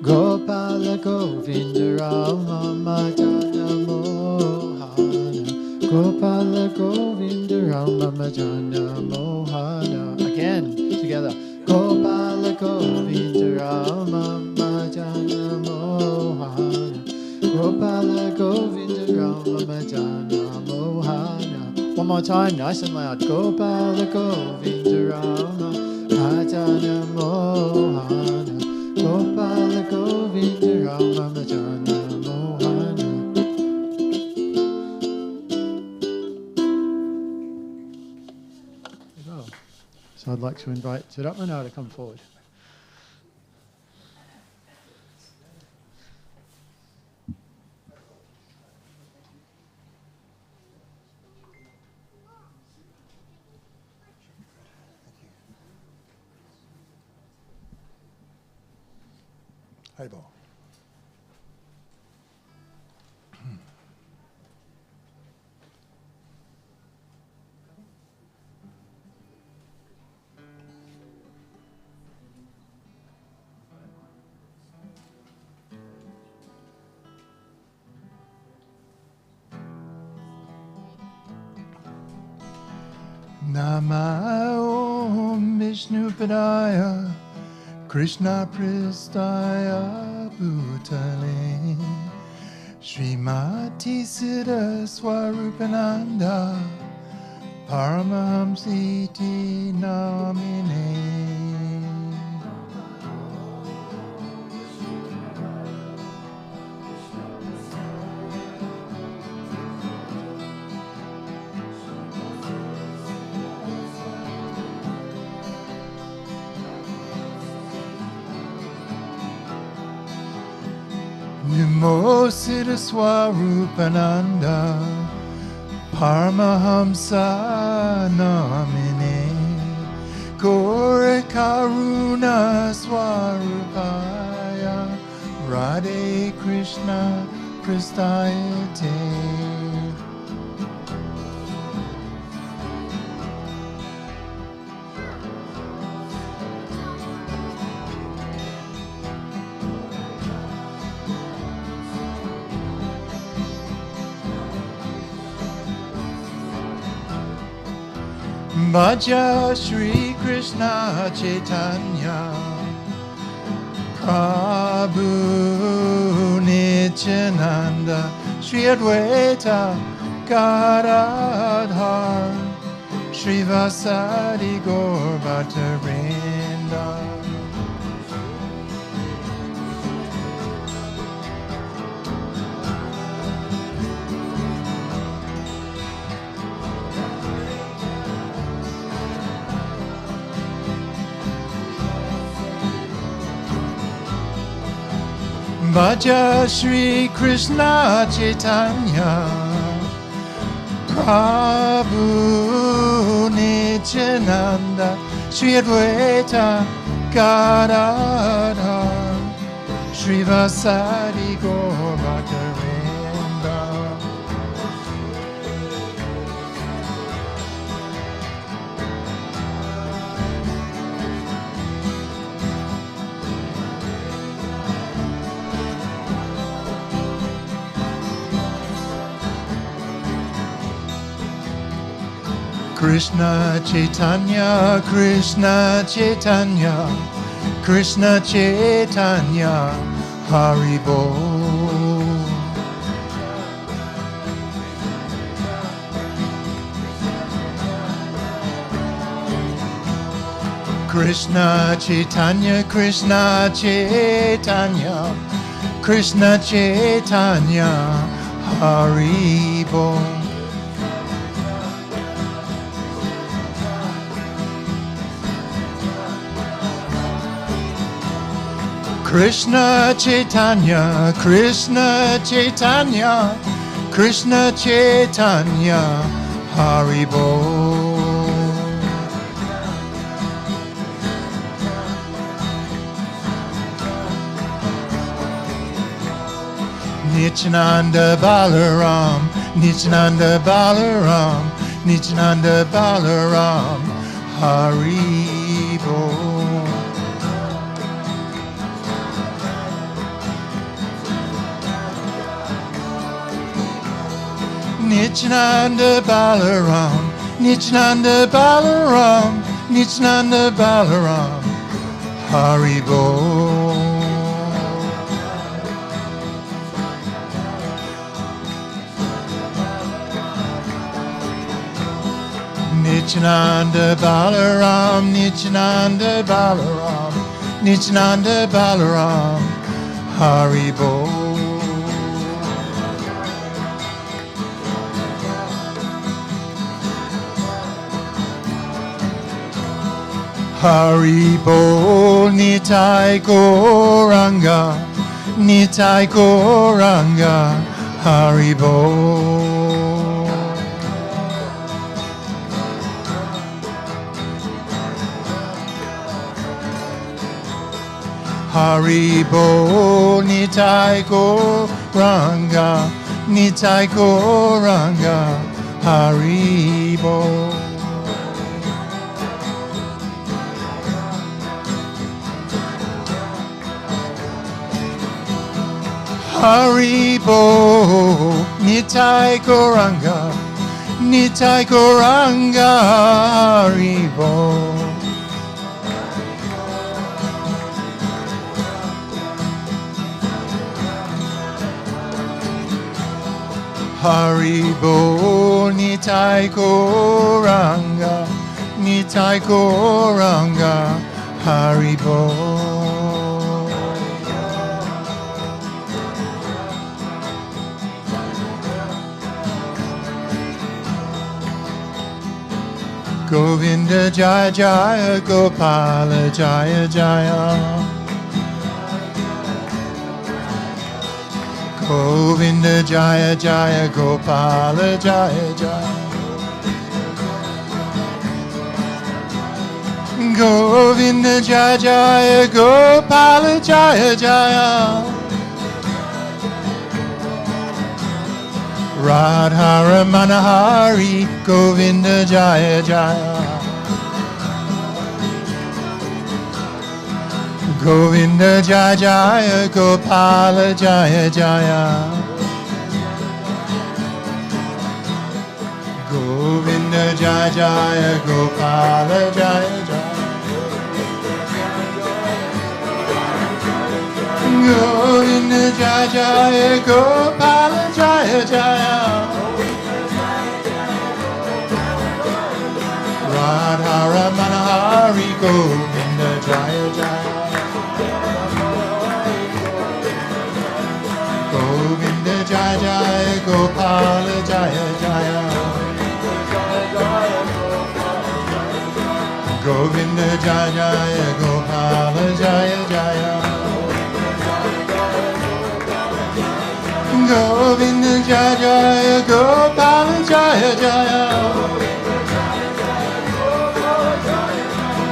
Gopala Govinda Rama Madana Mohana. Gopala Govinda Rama Madana Mohana. Again, together. Gopala Govinda Rama Madana Mohana. Gopala Govinda Rama Madana Mohana. One more time, nice and loud. Gopala Govinda Rama Madana Mohana. Gopala Govinda Rama Madana Mohana. So I'd like to invite Siddhartha to come forward. Haribol. Nama Om Vishnu Padaya Krishna Pristaya Bhutale Srimati Siddha Swarupananda Paramahamsiti Namine. Namo Siddha Swarupananda Paramahamsa Namine Gaura Karuna Swarupaya Radhe Krishna Pristayate. Bhaja Shri Krishna Chaitanya Prabhu Nityananda Shri Advaita Gadadhar Shri Vasadi Gaur Bhattarinda. Bhaja Shri Krishna Chaitanya Prabhu Nityananda Shri Advaita Gadadhar Shri Vasadi Gaur Bhattarinda. Krishna Chaitanya, Krishna Chaitanya, Krishna Chaitanya Haribo. Krishna Chaitanya, Krishna Chaitanya, Krishna Chaitanya Haribo. Krishna Chaitanya, Krishna Chaitanya, Krishna Chaitanya Haribo. Nityananda Balaram, Nityananda Balaram, Nityananda Balaram Haribo. Nityananda Balaram, Nityananda Balaram, Nityananda Balaram Haribo. Nityananda Balaram, Nityananda Balaram, Nityananda Balaram Haribo. Haribo Nitai Gauranga, Nitai Gauranga Haribo. Haribo Nitai Gauranga, Nitai Gauranga Haribo. Haribo Nitai Gauranga, Nitai Gauranga Haribo. Haribo Nitai Gauranga, Nitai Gauranga Haribo. Govinda Jaya Jaya Gopala Jaya Jaya. Govinda Jaya Jaya Gopala Jaya Jaya. Govinda Jaya Jaya Gopala Jaya Jaya. Radha Manahari Govinda Jaya Jaya. Govinda Jaya Jaya Gopala Jaya Jaya. Govinda Jaya Jaya Gopala Jaya Jaya. Govinda Jaya Jaya Gopala Jaya Jaya. Radha Manahari Govinda Jaya Jaya. Govinda Jaya Jaya Gopala Jaya Jaya. Govinda Jaya Jaya Gopala Jaya Jaya. Govinda Jaya Jaya Gopala Jaya Jaya.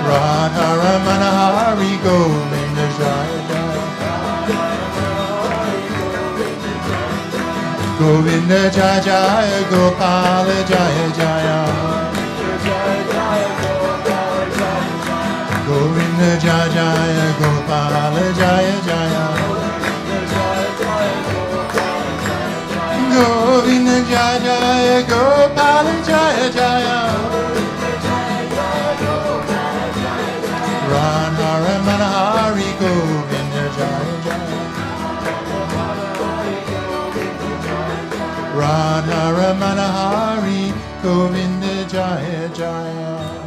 Radha Manahari Govinda Jaya Jaya. Govinda Jaya Jaya Gopala Jaya Jaya. Govinda Jaya Jaya Gopala Jaya Jaya. Govinda Jaya Jaya Gopala Jaya Jaya. Radha Manahari Manahari Govinda Jaya Jaya.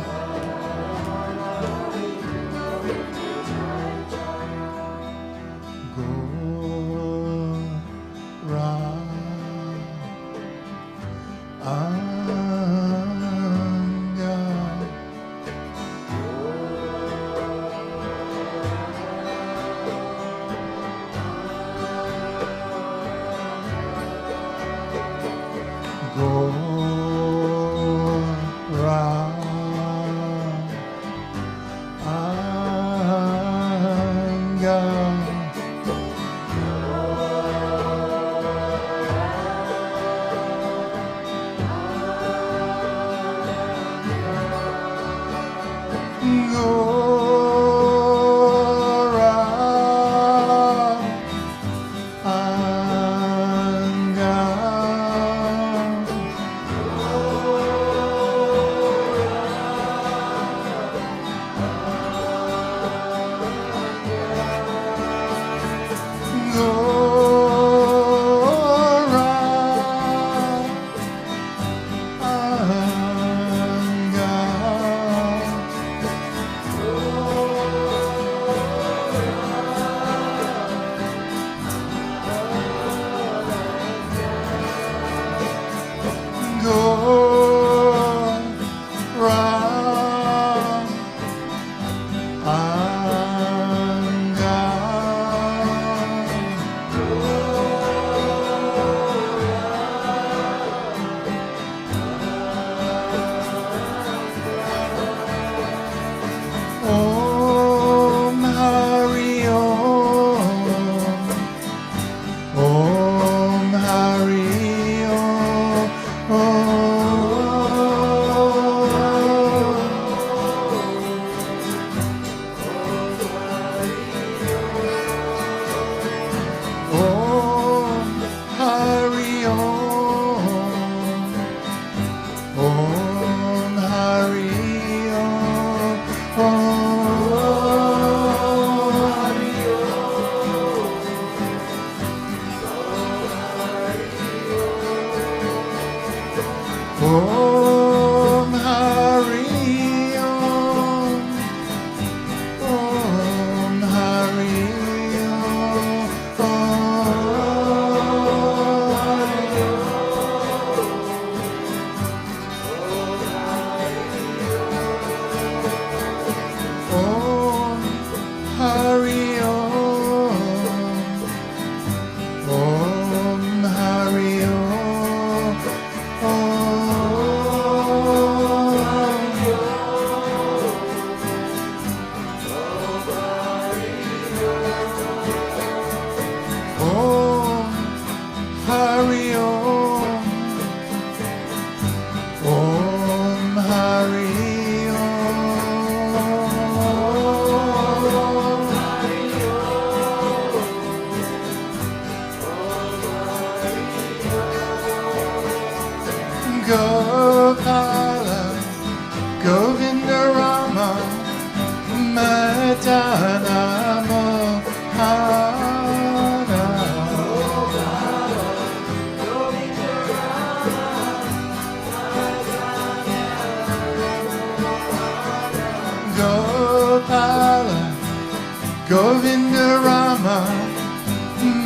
Govinda Rama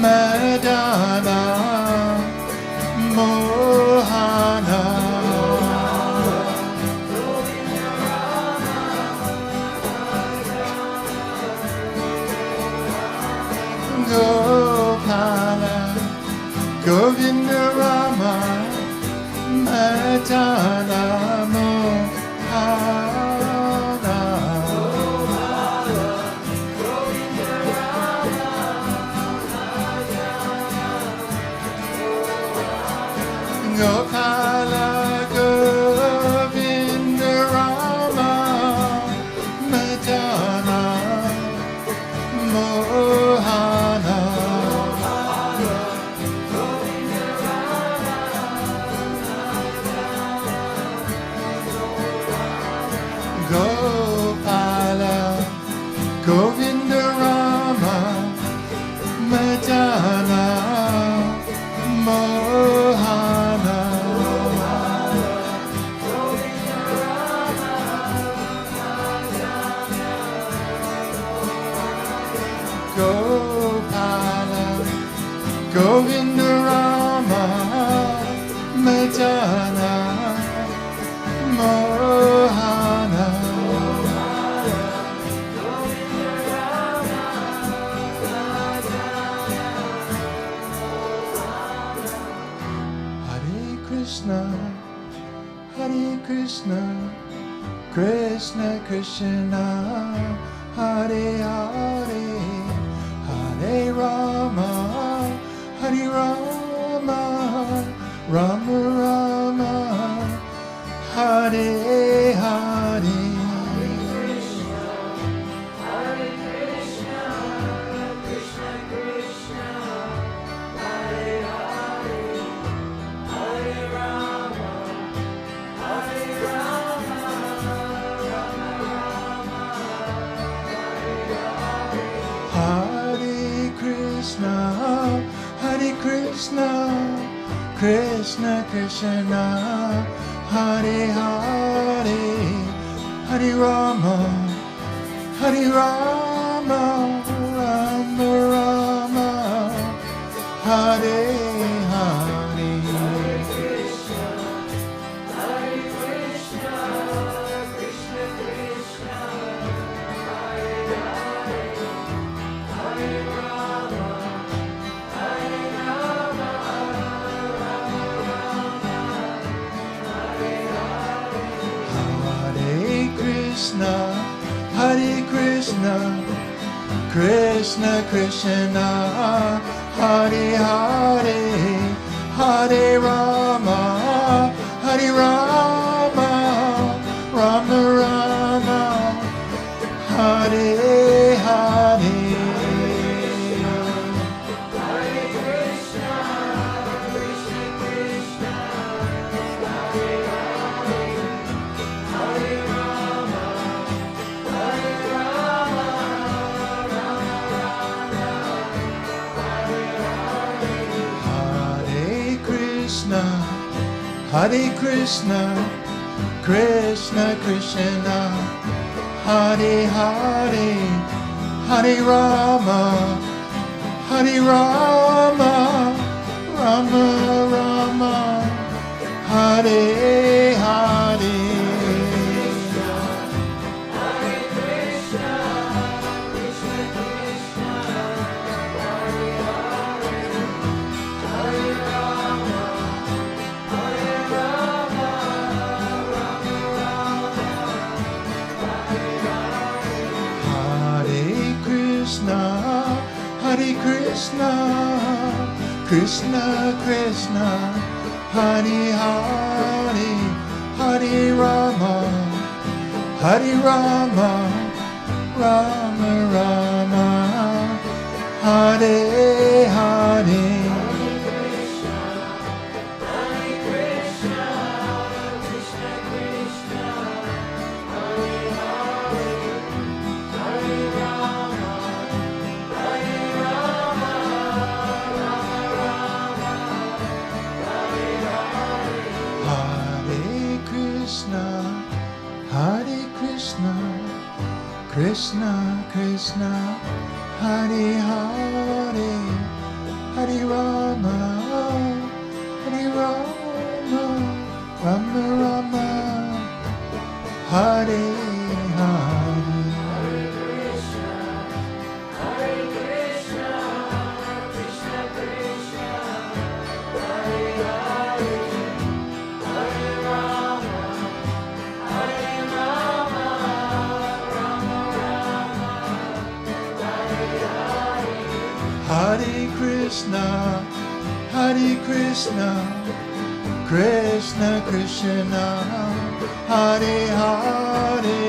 Madana Mohana Mohana. Hare Krishna, Hare Krishna, Krishna Krishna, Hare Hare, Hare Rama, Hare Rama, Rama Rama, Hare Hare. Hare Krishna, Krishna Krishna, Hare Hare, Hare Rama, Hare Rama, Rama Rama, Hare Hare. Hare Krishna, Krishna Krishna, Hare Hare, Hare Rama, Hare Rama, Rama Rama, Hare Hare. Hare Krishna, Krishna Krishna, Hare Hare, Hare Rama, Hare Rama, Rama Rama, Hare Hare. Hare Krishna, Krishna Krishna, Hare Hare, Hare Rama, Hare Rama, Rama Rama, Hare Hare. Krishna Krishna, Hare Hare, Hare Rama, Hare Rama, Rama Rama, Hare Hare. Hare Krishna, Krishna Krishna, Hare Hare, Hare Rama, Hare Rama, Rama Rama, Hare Hare. Hare Krishna, Krishna Krishna, Hare Hare,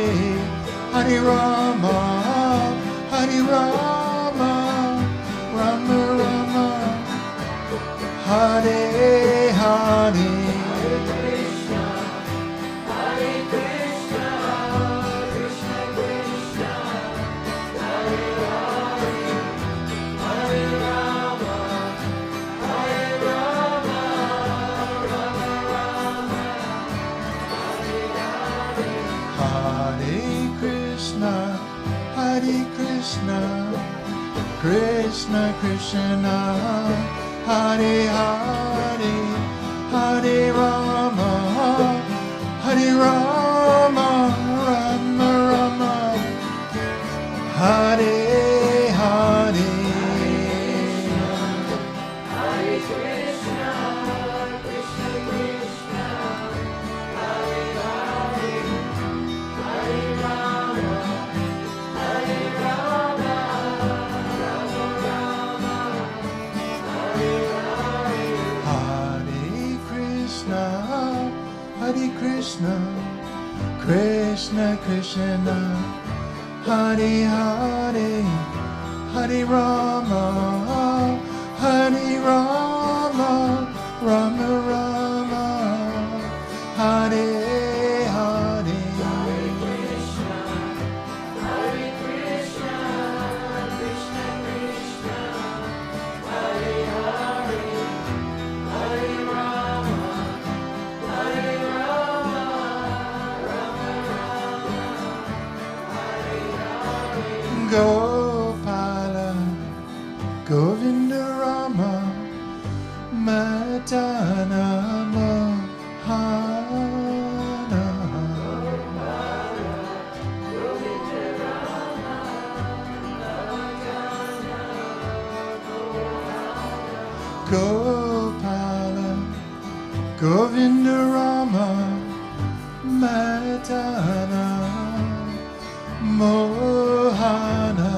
Hare Rama, Hare Rama, Rama Rama, Hare Hare. Krishna Krishna, Hare Hare, Hare Rama, Hare Rama, Rama Rama, Hare Hare, Hare Krishna, Krishna Krishna, Hare Hare, Hare Rama, Hare Rama, Rama Rama, Hare Hare. Hare Krishna, Hare Krishna, Krishna Krishna, Hare Hare, Hare Rama, Hare Rama, Rama Rama, Hare Hare. Hare Krishna, Hare Krishna, Krishna Krishna, Hare Hare, Hare Rama, Hare Rama, Rama Rama, Hare Hare. Gopala, Govinda Rama, Madana Mohana. Gopala, Govinda Rama, Madana Mohana.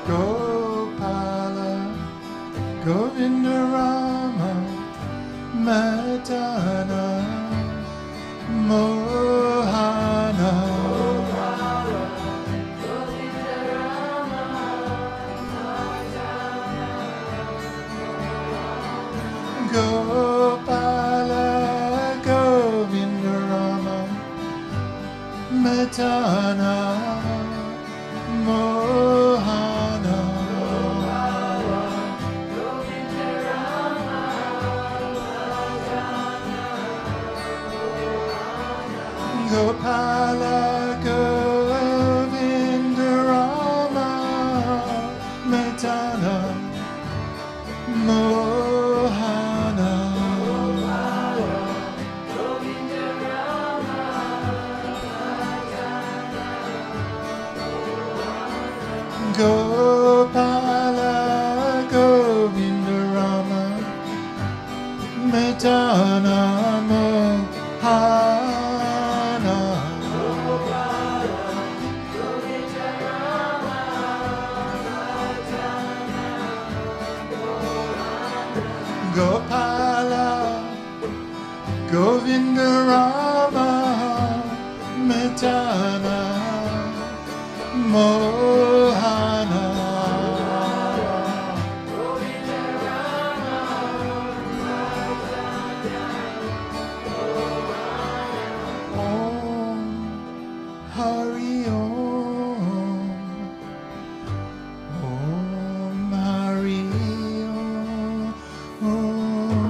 Gopala, Govinda Rama, Madana Mohana. Gopala, Govinda Rama, Madana Mohana. Gopala, Govinda Rama, Madana Mohana. Gopala, Govinda Rama, Madana Mohana. Gopala, Govinda Rama, Madana Mohana. Om Hari Om, Om Hari Om, Om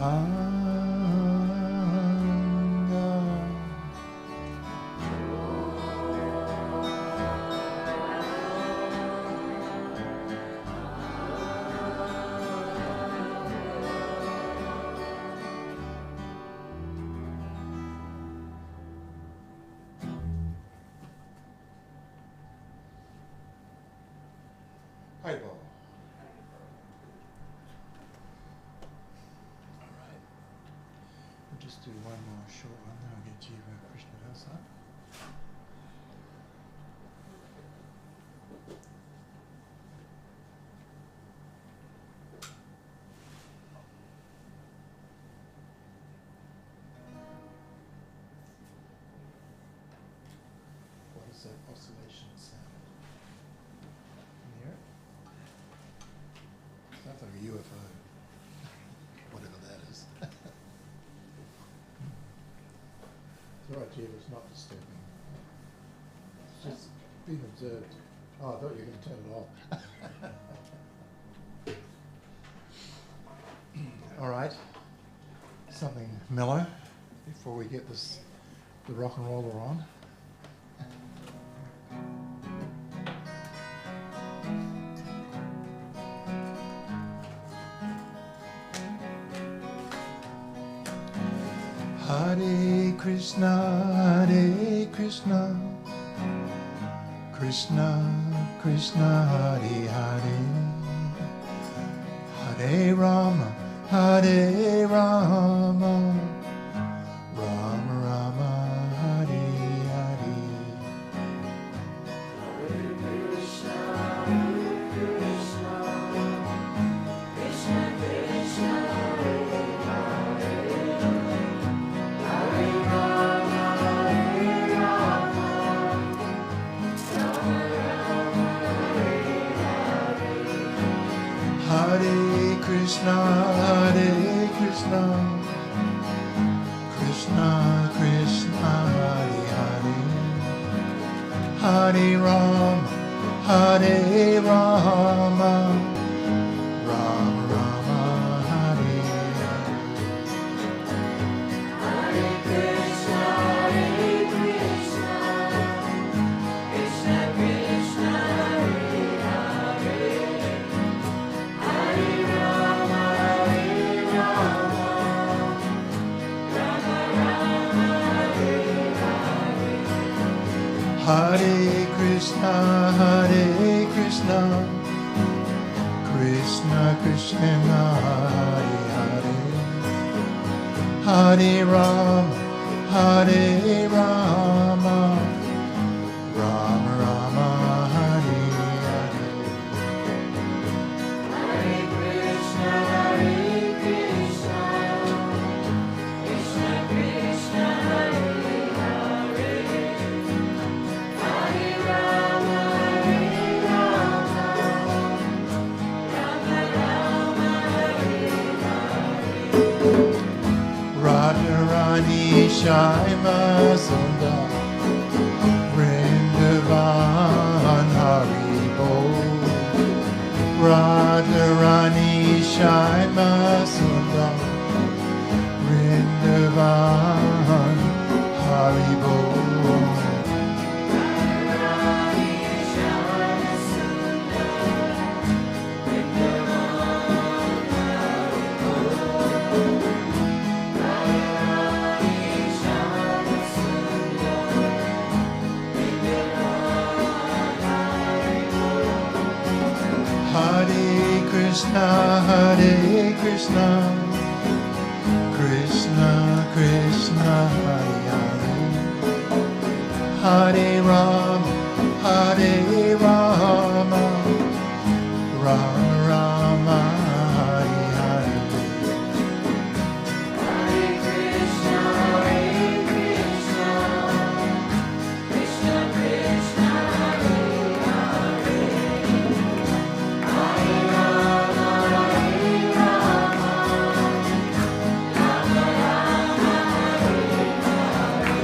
Hi, Bob. All right. We'll just do one more short one, then I'll get Jiva Krishna Das up. What is that oscillation sound? Can you hear it? Sounds like a UFO, whatever that is. It's all right, Jiva, it's not disturbing. It's just being observed. Oh, I thought you were going to turn it off. All right, something mellow before we get this, the rock and roller on. Hare Krishna, Krishna Krishna, Hare Hare, Hare Rama, Hare Rama, Rama Rama, Hare Hare. Hare Krishna, Krishna Krishna, Hare Hare, Hare Rama, Hare Rama, Rama Rama, Hare Hare. Hare Krishna, Krishna Krishna, Hare Hare, Hare Rama, Hare Rama, Rama Rama, Hare Hare. Hare Krishna, Krishna Krishna, Hare Hare, Hare Rama, Hare Rama, Rama Rama, Hare Hare. Hare Krishna, Krishna Krishna, Hare Hare, Hare Rama, Hare Rama, Rama Rama, Hare Hare. Hare Krishna, Krishna Krishna, Hare Hare, Hare Rama, Hare Rama, Rama Rama, Hare Hare. Radharani Shyama Sundar Vrindavan Hari Bol. Radharani Shyama Sundar Vrindavan Hari Bol. Hare Krishna, Krishna Krishna, Hare Hare, Hare Rama, Hare Rama, Rama Rama, Hare Hare. Hare Krishna, Krishna Krishna, Hare Hare, Hare Rama, Hare Rama, Rama Rama, Hare Hare.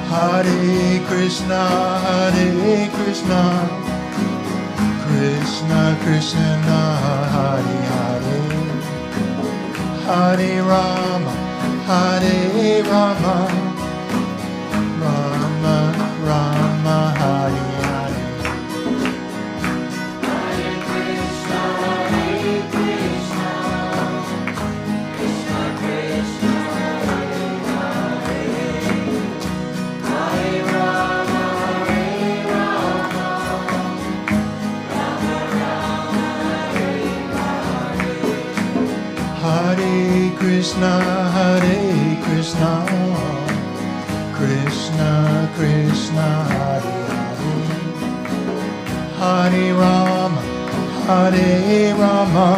Hare Krishna, Krishna Krishna, Hare Hare, Hare Rama, Hare Rama, Rama Rama, Hare Hare. Hare Krishna, Hare Krishna, Krishna Krishna, Hare Hare, Hare Rama, Hare Rama, Rama Rama, Hare Hare. Hare Krishna, Hare Krishna, Krishna Krishna, Hare Hare, Hare Rama, Hare Rama,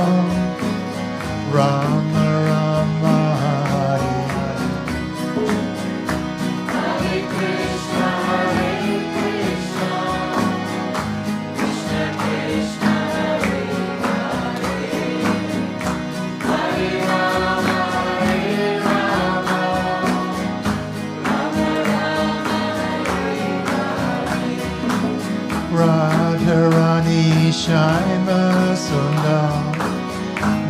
Rama Rama, Hare Hare. Hare Krishna, Hare Krishna, Krishna Krishna, Hare Hare, Hare Rama, Hare Rama, Rama Rama, Hare Hare. Radharani Shyama Sundar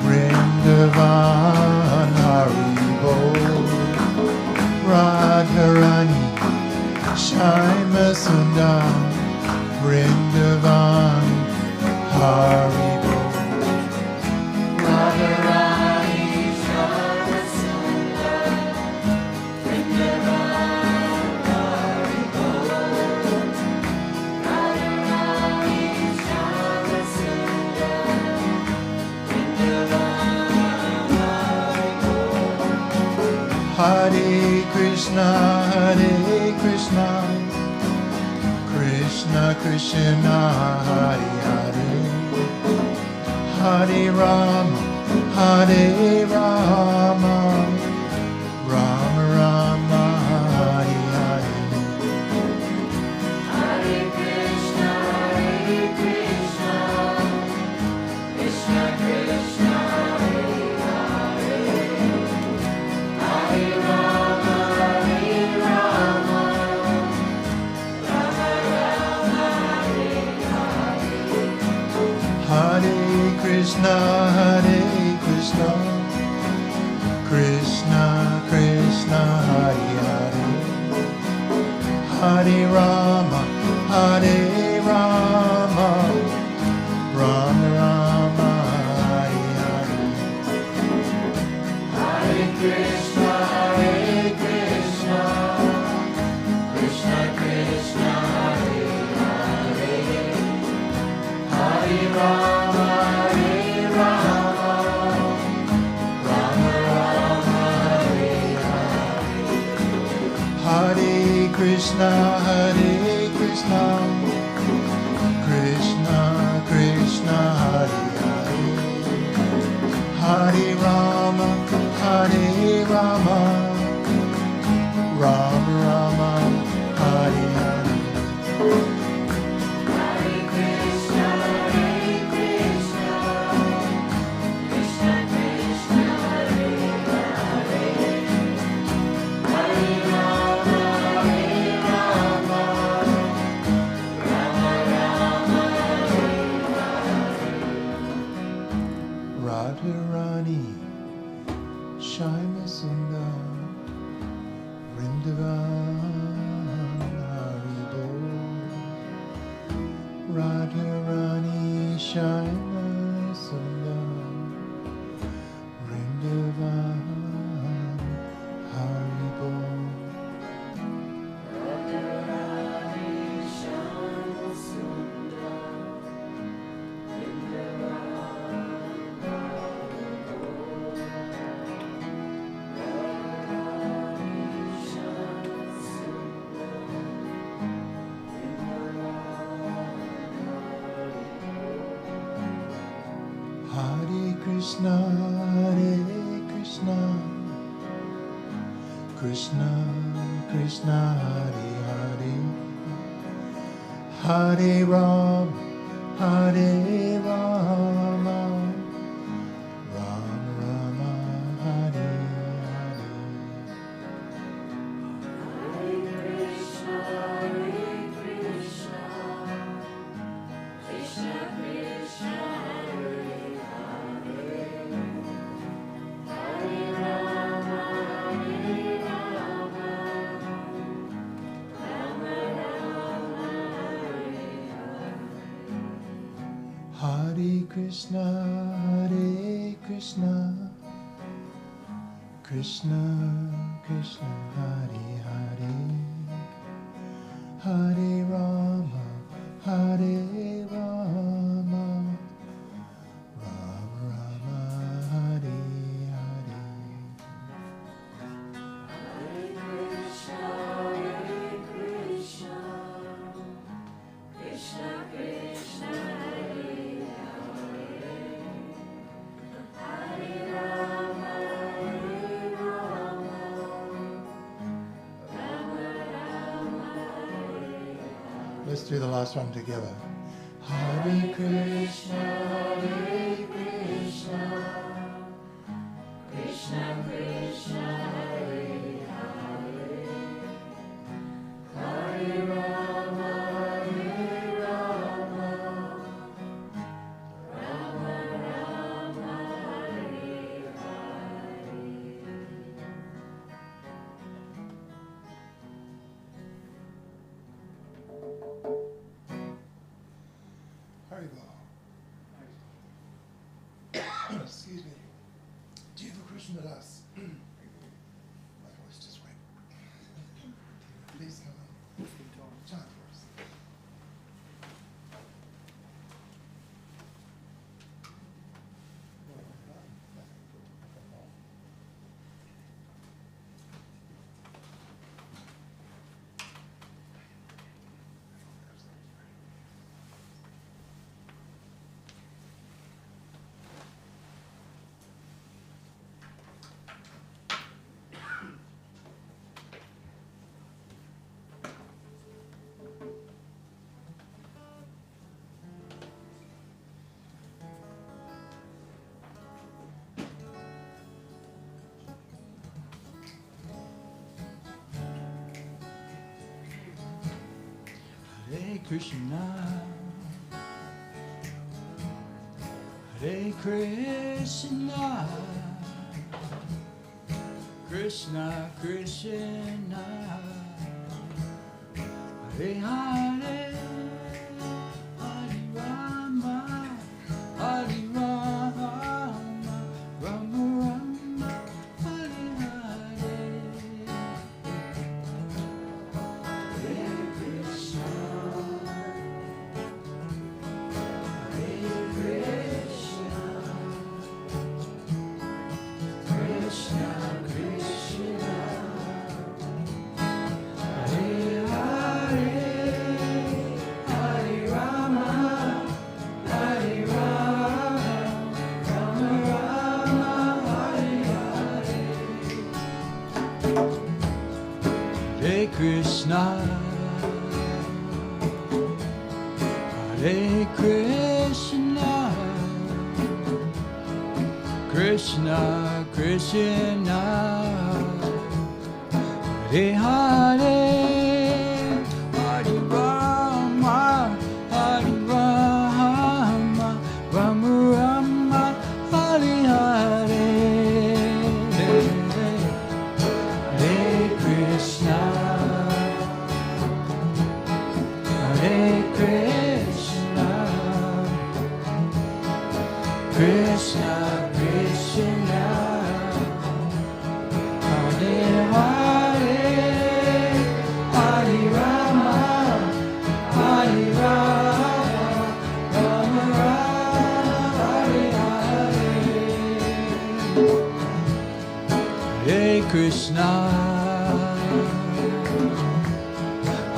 Vrindavan Haribo. Radharani Shyama Sundar Vrindavan Haribo. Radharani Shyama Sundar, Vrindavan Haribo. Radharani Shyama Sundar, Vrindavan Haribo. Hare Krishna, Hare Krishna, Krishna Krishna, Hare Hare, Hare Rama, Hare Rama, Rama Rama, Hare Hare. Hare Krishna, Hare Krishna, Krishna Krishna, Hare Hare, Hare Rama, Hare Rama, Rama Rama, Hare Hare. Hare Krishna, Hare Krishna, Krishna Krishna, Hare Hare, Hare Rama, Hare Rama, Rama Rama, Hare Hare. Hare Krishna, Hare Krishna, Krishna Krishna, Hare Hare, Hare Rama, Hare Rama, Rama Rama, Hare Hare. Hare Krishna, Hare Krishna, Krishna Krishna, Hare Hare, Hare Rama, Hare Rama, Rama Rama, Hare Hare. Hare Krishna, Hare Krishna, Krishna Krishna, Hare Hare, Hare Rama, Hare Rama, Rama Rama, Hare Hare. Radharani Shyama Sundar Vrindavan Haribo. Radharani Shyama Sundar Vrindavan Haribo. Radharani Shyama Sundar, Vrindavan Haribo. Radharani Shyama Sundar, Vrindavan Haribo. Hare Krishna, Hare Krishna, Krishna Krishna, Hare Hare, Hare Rama, Hare Rama, Rama Rama, Hare Hare. Hare Krishna, Hare Krishna, Krishna Krishna, Hare Hare, Hare Krishna, Hare Krishna, Krishna Krishna, Hare Hare, Hare Rama, Hare Rama, Rama Rama, Hare Hare. Hare Krishna, Krishna Krishna, Hare Rama, Rama Rama, Let's do the last one together. Hare Krishna, Krishna Krishna, Hare Rama, Rama Rama, Haribol. Excuse me. Jiva Krishna Das. My voice just went. Please come on. Chant for us. Hare Krishna, Hare Krishna, Krishna Krishna, Hare Hare, Hare Rama, Hare Rama, Rama Rama, Hare Hare. Hare Krishna, Hare Krishna, Krishna Krishna, Hare Hare, Hare Rama, Hare Rama, Rama Rama, Hare Hare. Hare Krishna, Hare Krishna, Krishna Krishna, Hare Hare, Hare Rama, Hare Rama, Rama Rama, Hare Hare. Hare Krishna, Hare Krishna, Krishna Krishna, Hare Hare, Hare Rama, Hare Rama, Rama Rama, Hare Hare. Hare Krishna,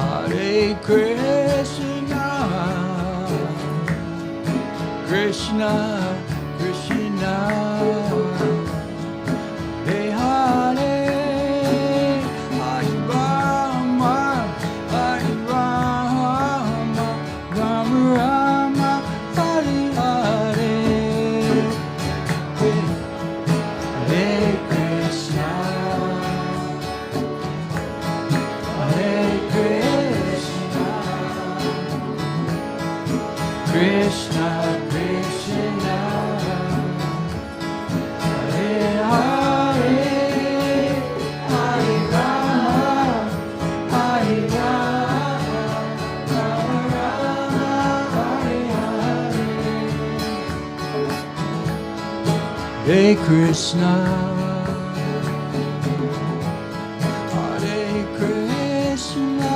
Hare Krishna, Krishna Krishna, Hare Hare, Hare Rama, Hare Rama, Rama Rama, Hare Hare. Hare Krishna, Hare Krishna, Krishna Krishna, Hare Hare, Hare Rama, Hare Rama, Rama Rama, Hare Hare. Krishna, Hare Krishna,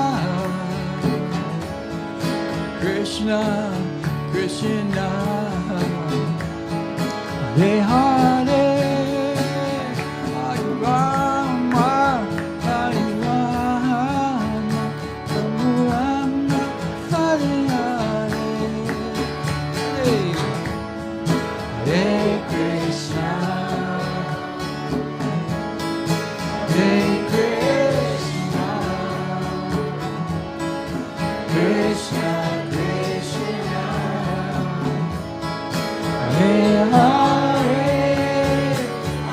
Krishna Krishna, Hare Hare, Hare Rama, Hare Rama, Rama Hare Hare, Hare Krishna, Hare Krishna, Krishna Krishna, Hare Hare,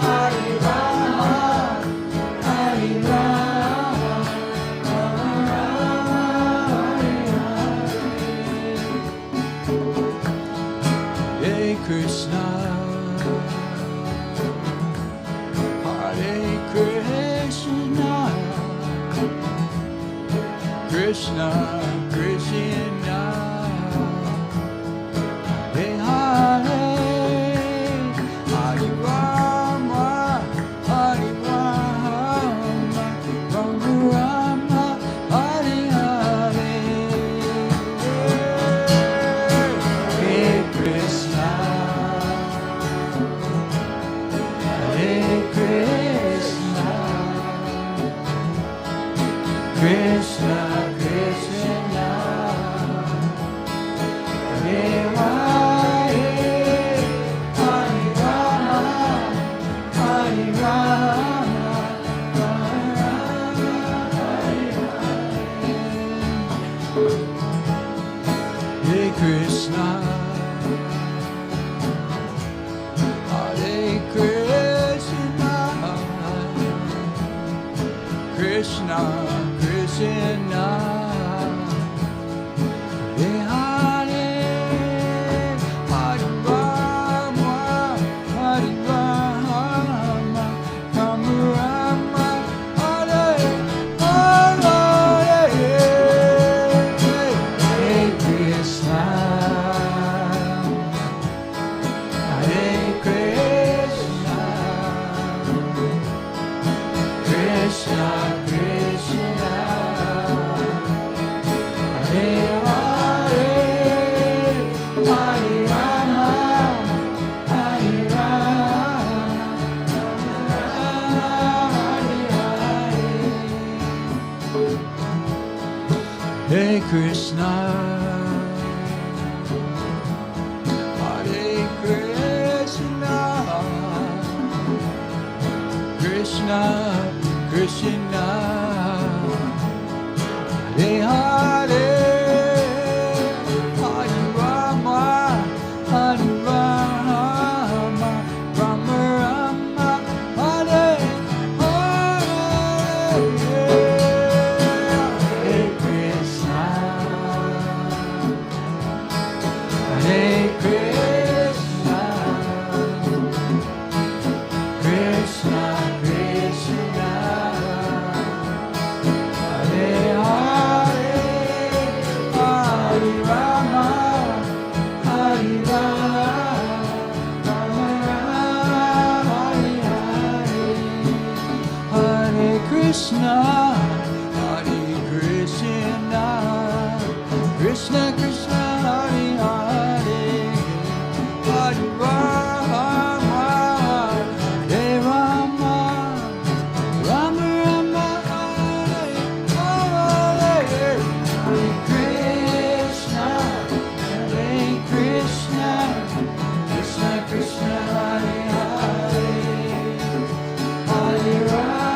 Hare Rama, Hare Rama, Rama Hare Hare, Hare Krishna, Hare Krishna, Krishna Krishna, Hare Hare, Hare Rama, Hare Rama, Rama Rama, Hare Hare, Hare Krishna, Hare Krishna, Krishna Krishna, Hare Hare, Hare Rama, Hare Rama, Rama Hare Hare, Hare Krishna, Hare Krishna, Krishna Krishna, Hare Hare, Hare Rama, Hare Rama, Rama Rama, Hare Hare, Hare Krishna, Hare Krishna, Krishna Krishna, Hare Hare, Hare Rama, Hare Rama, Hare Krishna, Hare Krishna, Krishna Krishna, Hare Hare, Hare Rama, Hare Rama, Rama Rama, Hare Hare, Hare Krishna, Hare Krishna, Krishna Krishna, Hare Hare, Hare Rama, Hare Rama, Rama Rama, Hare Hare, Hare Krishna, Hare Krishna, Krishna Krishna, Hare Hare, Hare Rama, Hare Rama, Rama Rama, Hare Hare, Hare Krishna, Hare Krishna, Krishna Krishna, Hare Hare, Hare Rama,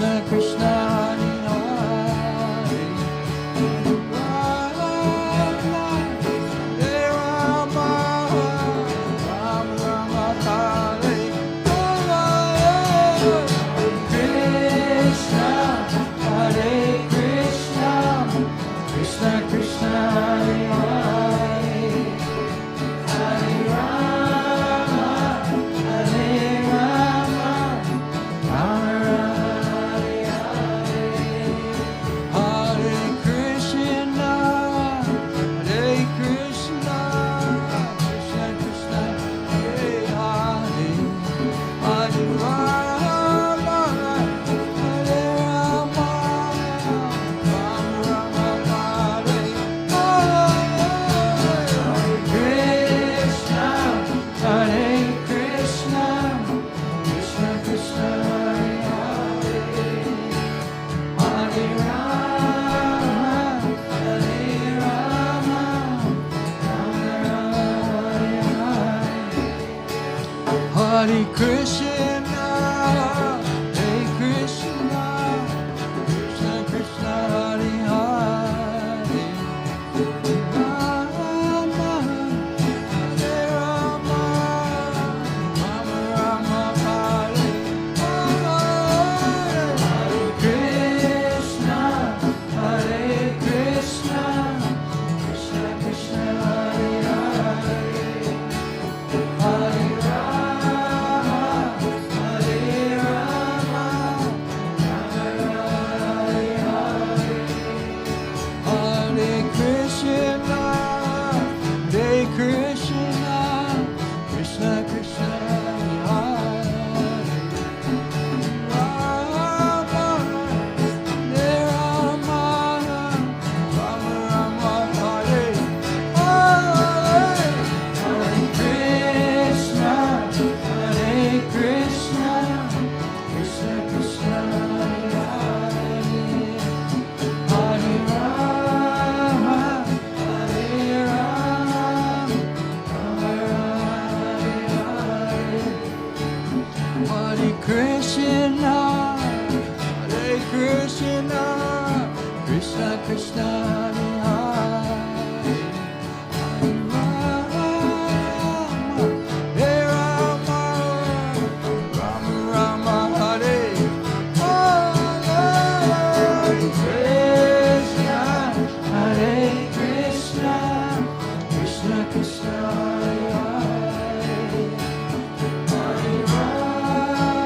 Krishna Krishna Hare Hare, Rama Rama Rama Hare Hare, Krishna Hare Krishna, Krishna Krishna Hare Hare, Hare Rama, Hare Rama, Rama Rama Hare Hare, Hare Krishna, Hare Krishna, Krishna Krishna Hare Hare, Hare Rama, Hare Rama, Rama Rama Hare Hare, Hare Krishna, Krishna Krishna Hare Hare, Hare Rama, Hare Rama, Rama Rama Hare Hare, Hare Krishna, Hare Krishna, Krishna Krishna Hare Hare, Rama, Hare Rama, Rama Rama Hare Hare, Hare Krishna, Hare Krishna, Krishna Krishna Hare Hare, Hare Rama, Hare Rama, Rama Rama Hare Krishna, Hare Krishna, Krishna Krishna Hare Rama, Hare Rama, Rama Rama Hare Hare, Hare Krishna, Hare Krishna, Krishna Krishna Hare Hare Rama, Hare Rama, Rama Rama Hare Krishna, Hare Krishna, Krishna Krishna Hare Hare, Hare Rama, Hare Rama, Rama Rama Hare Hare, Krishna, Hare Krishna, Krishna Krishna Hare Hare, Hare Rama,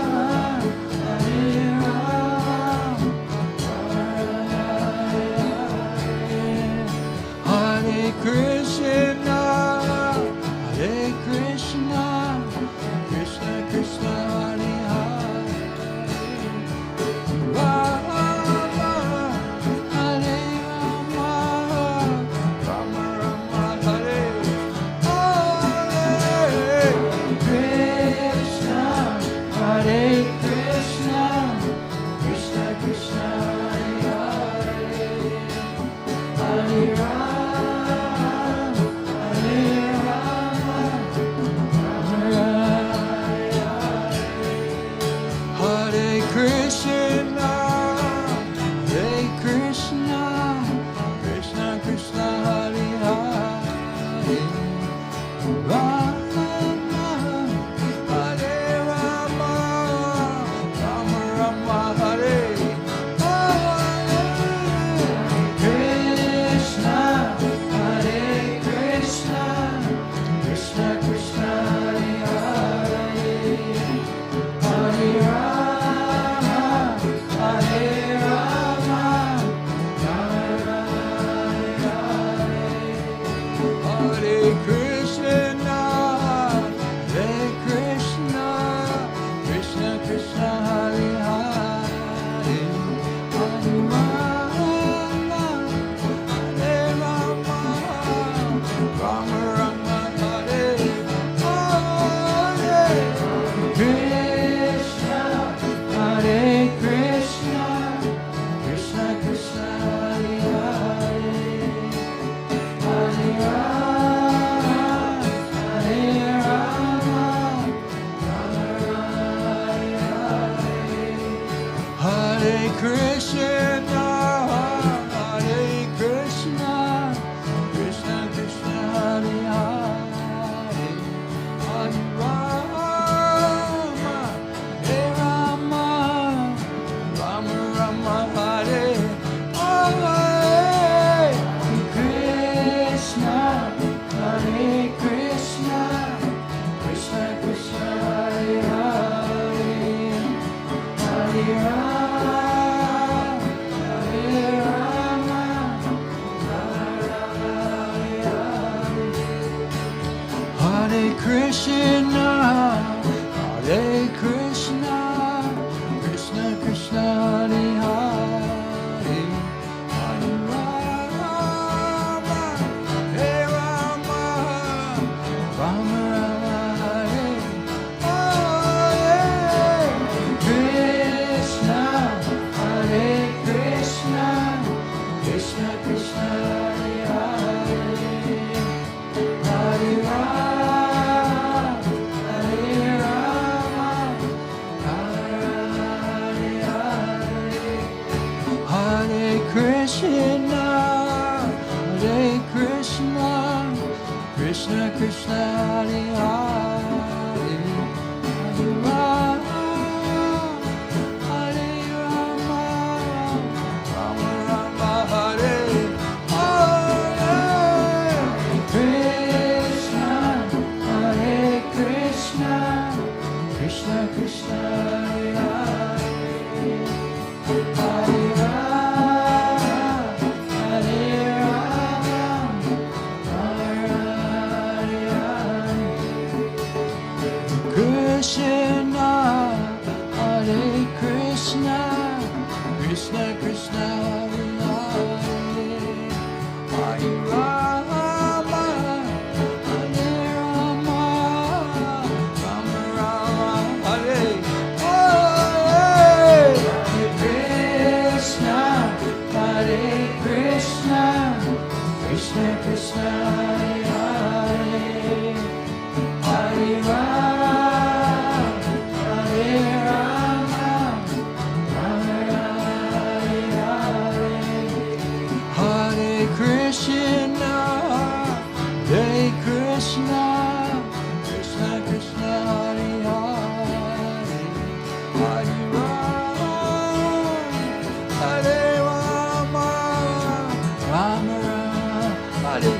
Hare Rama, Hare Krishna, Hare Krishna, Krishna Krishna Hare Hare, Rama, Hare Rama, Rama Rama Hare Hare, Krishna, Hare Krishna, Krishna Krishna Hare Hare, Hare Rama, Hare Rama, Rama Hare Krishna, Hare Krishna, Krishna Krishna Hare Hare, Rama, Hare Rama, Rama Rama Hare Hare, Krishna, Hare Krishna, Krishna Krishna Hare Hare, Hare Rama, Krishna, Hare Krishna, Krishna Krishna, Hare Hare, Hare Rama, Hare Rama, Rama Rama, Hare Hare, Krishna, Hare Krishna, Krishna Krishna, Hare Hare, Hare Rama, Hare Rama, Rama Rama, Hare Krishna, Hare Krishna, Krishna Krishna, Hare Hare, Hare Rama, Hare Rama, Rama Rama, Hare Hare, Krishna, Hare Krishna, Krishna Krishna, Hare Hare, Hare Rama, Hare Rama, Hare Krishna, Hare Krishna, Krishna Krishna, Hare Hare, Hare Rama, Hare Rama, Rama Rama, Hare Hare, Krishna, Hare Krishna, Krishna Krishna, Hare Hare, Hare Krishna, Hare Krishna, Krishna Krishna, Hare Rama, Hare Rama, Rama Rama, Hare Hare, Krishna, Hare Krishna, Krishna Krishna, Hare Hare, Hare Rama, Hare Rama, Rama Rama, Hare Krishna, Hare Krishna, Krishna Krishna, Hare Hare, Hare Rama, Hare Rama, Rama Rama, Hare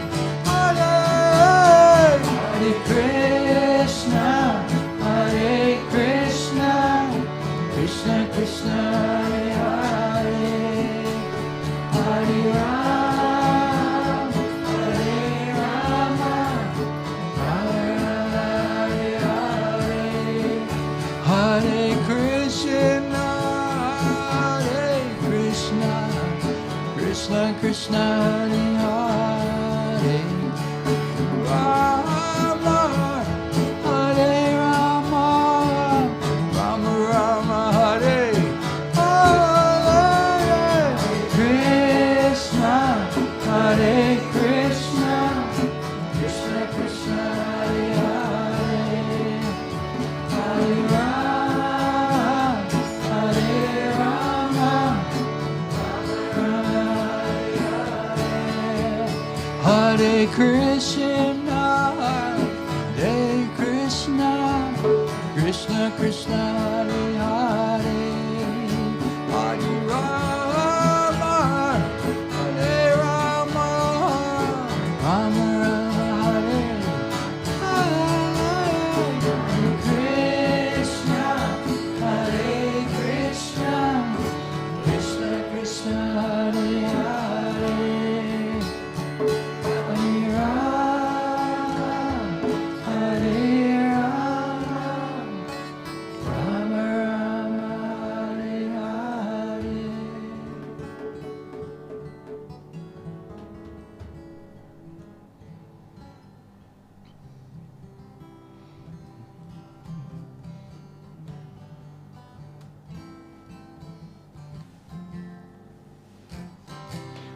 Hare, Hare Krishna, Hare Krishna, Krishna Krishna, Hare Hare, Hare Rama, Hare Rama, Rama Hare Hare, Hare Krishna, Hare Krishna, Krishna Krishna, Hare Hare, Rama, Hare Rama, Rama Rama, Hare Hare, Krishna, Hare Krishna, Krishna Krishna, Hare Hare, Hare Rama, Hare Rama, Hare Krishna, Hare Krishna, Krishna Krishna, Hare Hare, Hare Rama, Hare Rama, Rama Rama, Hare Hare, Krishna, Hare Krishna, Krishna Krishna, Hare Hare, Hare Rama, Hare Rama, Rama Rama, Hare Hare.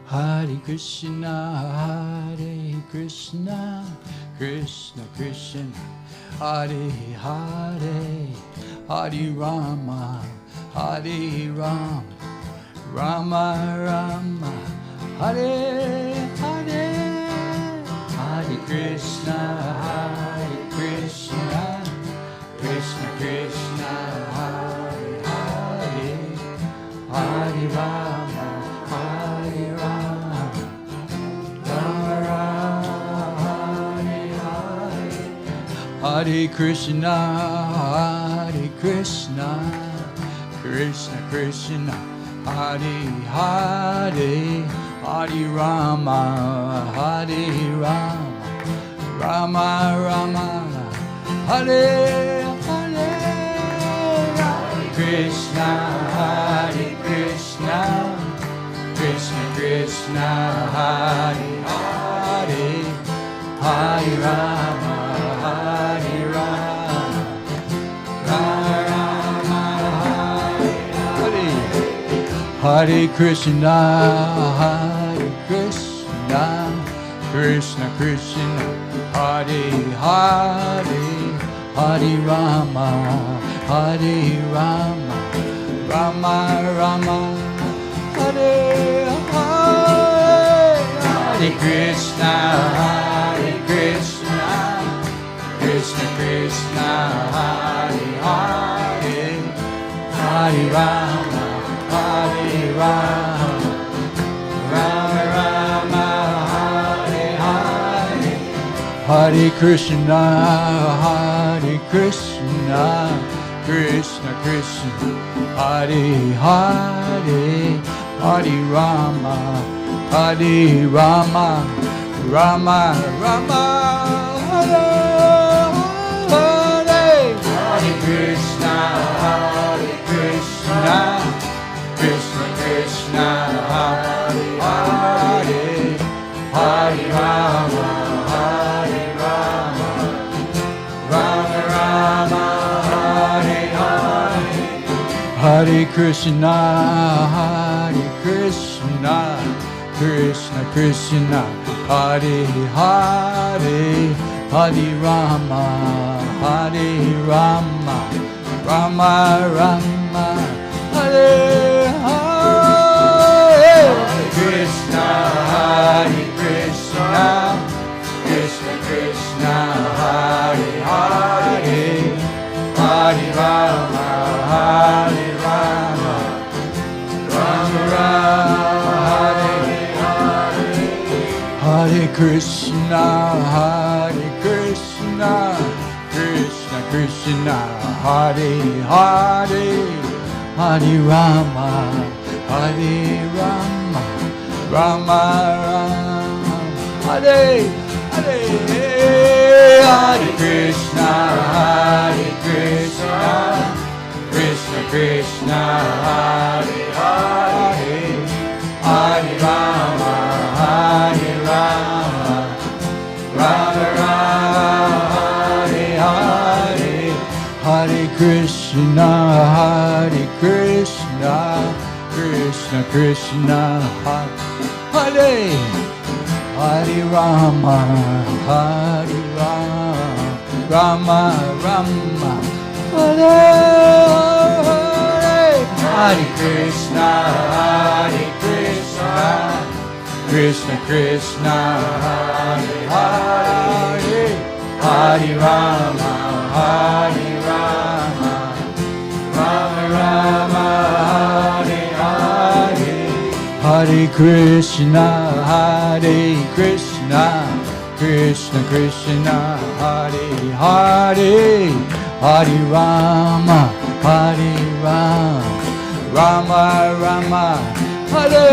Hare Krishna, Hare Krishna, Krishna Krishna, Hare Hare, Hare Rama, Hare Rama, Rama Rama, Hare Hare, Hare Krishna, Krishna Krishna, Hare Hare, Hare Rama, Hare Rama, Rama Rama, Hare Hare, Hare Krishna, Krishna Krishna, Hare Hare, Hare Rama, Hare Rama, Rama Rama, Hare Hare, Hare Krishna, Krishna Krishna, Hare Hare, Hare Rama, Hare Rama, Rama Rama, Hare Hare Krishna, Krishna Krishna, Hare Hare, Hare Rama, Hare Rama, Rama Rama, Hare Hare, Hare Krishna, Krishna Krishna, Hare Hare, Hare Rama, Hare Rama, Rama Rama, Hare Hare, Hare Krishna, Krishna Krishna, Hare Hare, Hare Rama, Hare Rama, Rama Rama, Hare Hare, Hare Krishna, Krishna Krishna, Hare Hare, Hare Rama, Hare Rama, Rama Rama, Hare Hare, Hare Krishna, Krishna Krishna, Hare Hare, Hare Rama, Hare Rama, Rama Rama, Hare Hare, Krishna, Krishna Krishna, Hare Hare, Hare Rama, Hare Rama, Rama Rama, Hare Hare, Hare Krishna, Krishna Krishna, Hare Hare, Hare Rama, Hare Rama, Rama Rama, Hare Hare, Hare Krishna, Krishna Krishna, Hare Hare, Hare Rama, Hare Rama, Rama Rama, Hare Hare, Hare Krishna, Krishna Krishna, Hare Hare Rama, Hare Rama, Rama Rama, Hare Hare, Hare Krishna, Krishna Krishna, Hare Hare, Hare Rama, Hare Rama, Rama Rama, Hare Hare, Hare Krishna, Krishna Krishna, Hare Hare, Hare Rama, Hare Rama, Rama Rama, Hare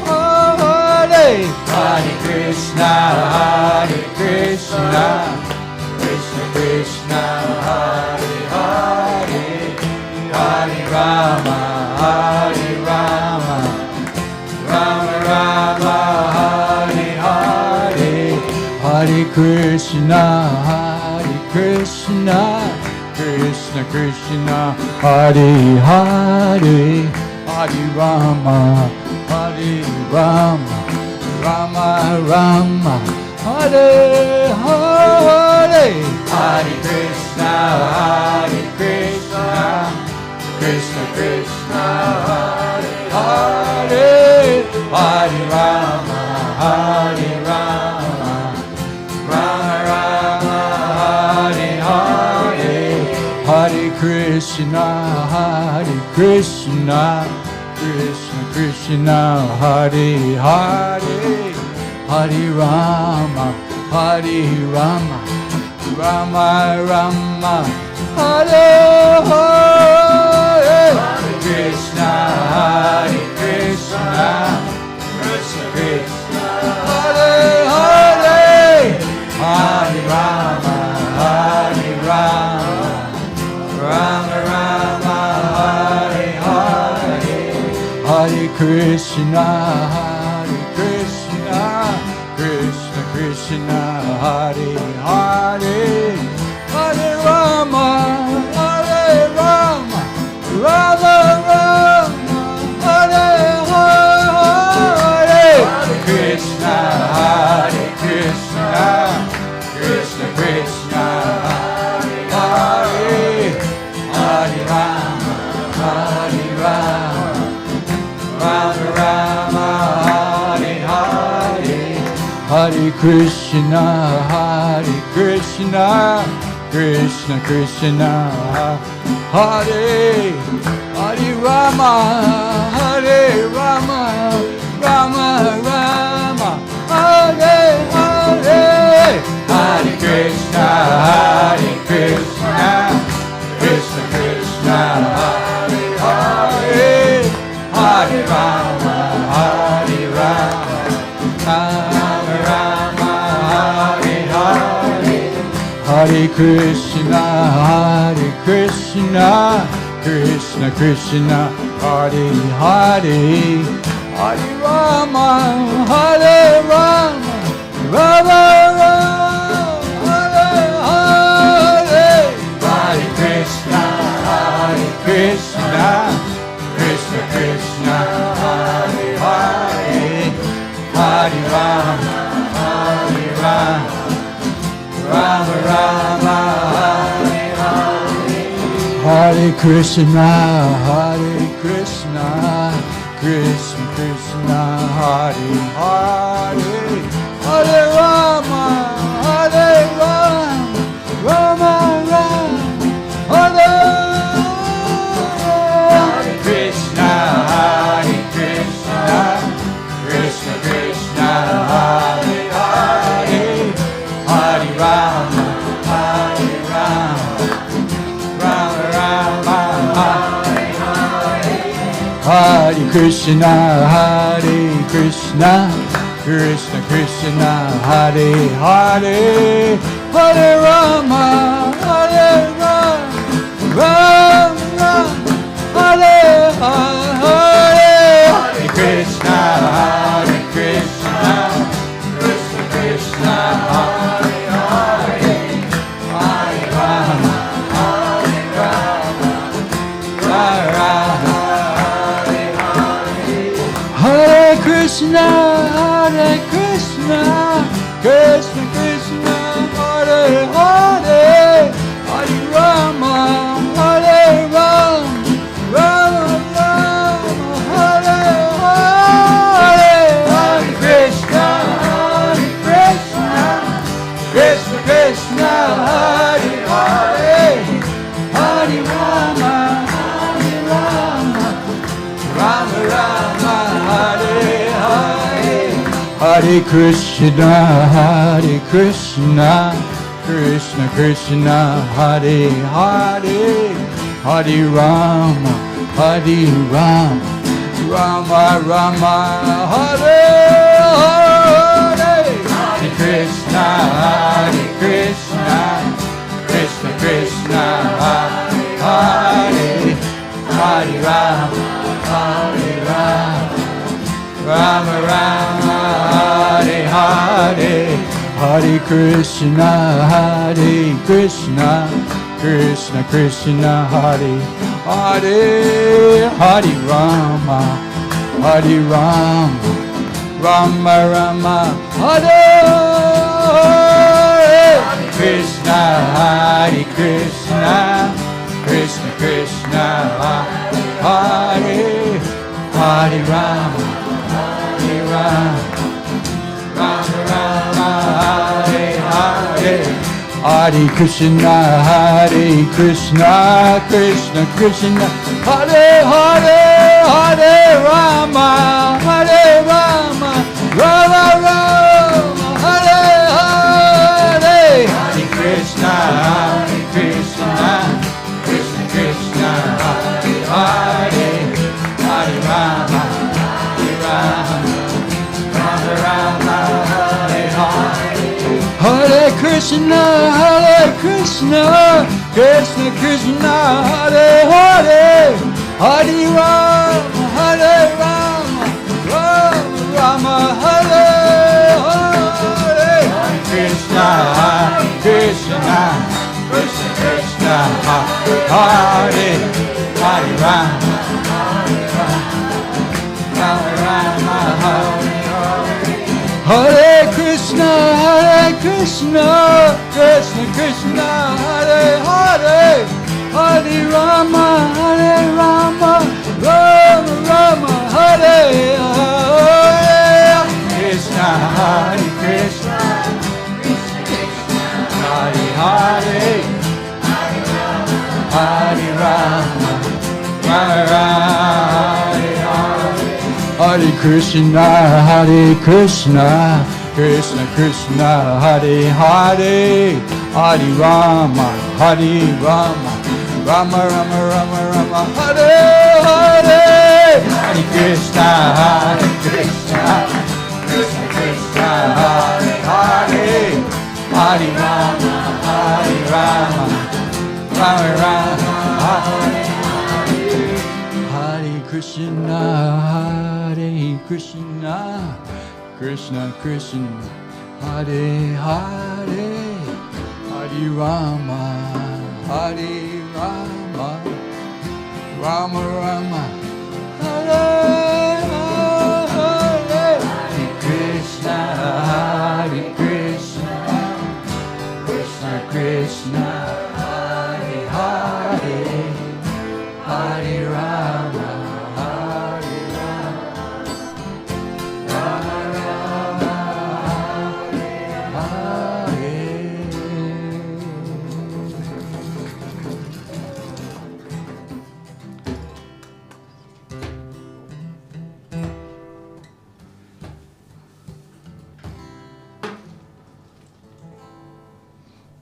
Hare, Hare Krishna, Krishna Krishna, Hare Hare, Hare Rama, Hare Rama, Rama Rama, Hare Hare, Hare Krishna, Krishna Krishna, Hare Hare, Hare Rama, Hare Rama, Rama Rama, Hare Hare, Hare Krishna, Krishna Krishna, Hare Hare. Hare Rama, Hare Rama, Rama Rama, Hare Hare, Hare Krishna, Krishna Krishna, Hare Hare, Hare Rama, Hare Rama, Rama Rama, Hare Hare, Hare Krishna, Krishna Krishna, Hare Hare, Hare Rama, Hare Rama, Rama Rama, Hare Hare, Hare Krishna, Krishna Krishna, Hare Hare, Hare Rama, Hare Rama, Rama Rama, Hare Hare, Hare Krishna, Krishna Krishna, Hare Hare, Hare Rama, Hare Rama, Rama Rama, Hare Hare, Hare Krishna, Krishna Krishna, Hare Hare Rama, Hare Rama, Rama Rama, Hare Hare, Hare Krishna, Krishna Krishna, Hare Hare, Hare Rama, Hare Rama, Rama Rama, Hare Hare, Hare Krishna, Krishna Krishna, Hare Hare, Hare Rama, Hare Rama, Rama Rama, Hare Hare, Hare Krishna, Krishna Krishna, Hare Hare, Hare Rama, Hare Rama, Rama Rama, Hare Hare, Hare Krishna, Krishna Krishna, Hare Hare, Hare Rama, Hare Rama, Rama Rama, Hare Hare, Krishna, Krishna Krishna, Hare Hare, Hare Rama, Hare Rama, Rama Rama, Hare Hare, Hare Krishna, Krishna Krishna, Hare Hare, Hare Rama, Hare Rama, Rama Rama, Hare Hare, Hare Krishna, Krishna Krishna, Hare Hare, Hare Rama, Hare Rama, Rama Rama, Hare Krishna, Krishna Krishna, Hare Hare, Hare Rama, Hare Rama, Rama Rama, Hare Hare, Hare Krishna, Krishna Krishna, Hare Hare, Hare Rama, Hare Rama, Rama Rama, Hare Hare, Hare Krishna, Krishna Krishna, Hare Hare, Hare Rama, Hare Rama, Rama Rama, Hare Hare, Hare Krishna, Krishna Krishna, Hare Hare, Hare Rama, Hare Rama, Rama Rama, Hare Hare, Hare Krishna, Krishna Krishna, Hare Hare, Hare Rama, Hare Rama, Rama Rama, Hare Hare, Krishna, Krishna Krishna, Hare Hare, Hare Rama, Hare Krishna, Krishna Krishna, Hare Hare, Hare Rama, Rama Rama, Hare Hare. Hare Krishna, Krishna Krishna, Hare Hare, Hare Rama, Rama Rama, Hare Hare. Hare Krishna, Krishna Krishna, Hare Hare, Hare Rama, Rama Rama, Hare Hare. Hare Krishna, Krishna Krishna, Hare Hare, Hare Rama, Rama Hare Hare. Hare Krishna, Krishna Krishna, Hare Hare, Hare Rama, Rama Rama, Hare Hare. Krishna, Krishna Hare Hare, Hare Rama, Rama Hare Krishna, Krishna Krishna, Hare Hare, Hare Rama, Rama Rama, Hare Hare. Hare Krishna, Krishna Hare Hare, Hare Rama, Rama Hare Hare Krishna, Krishna Krishna Hare Hare, Hare Rama, Rama Rama, Hare Hare. Hare Krishna, Krishna Krishna, Hare Hare, Hare Rama,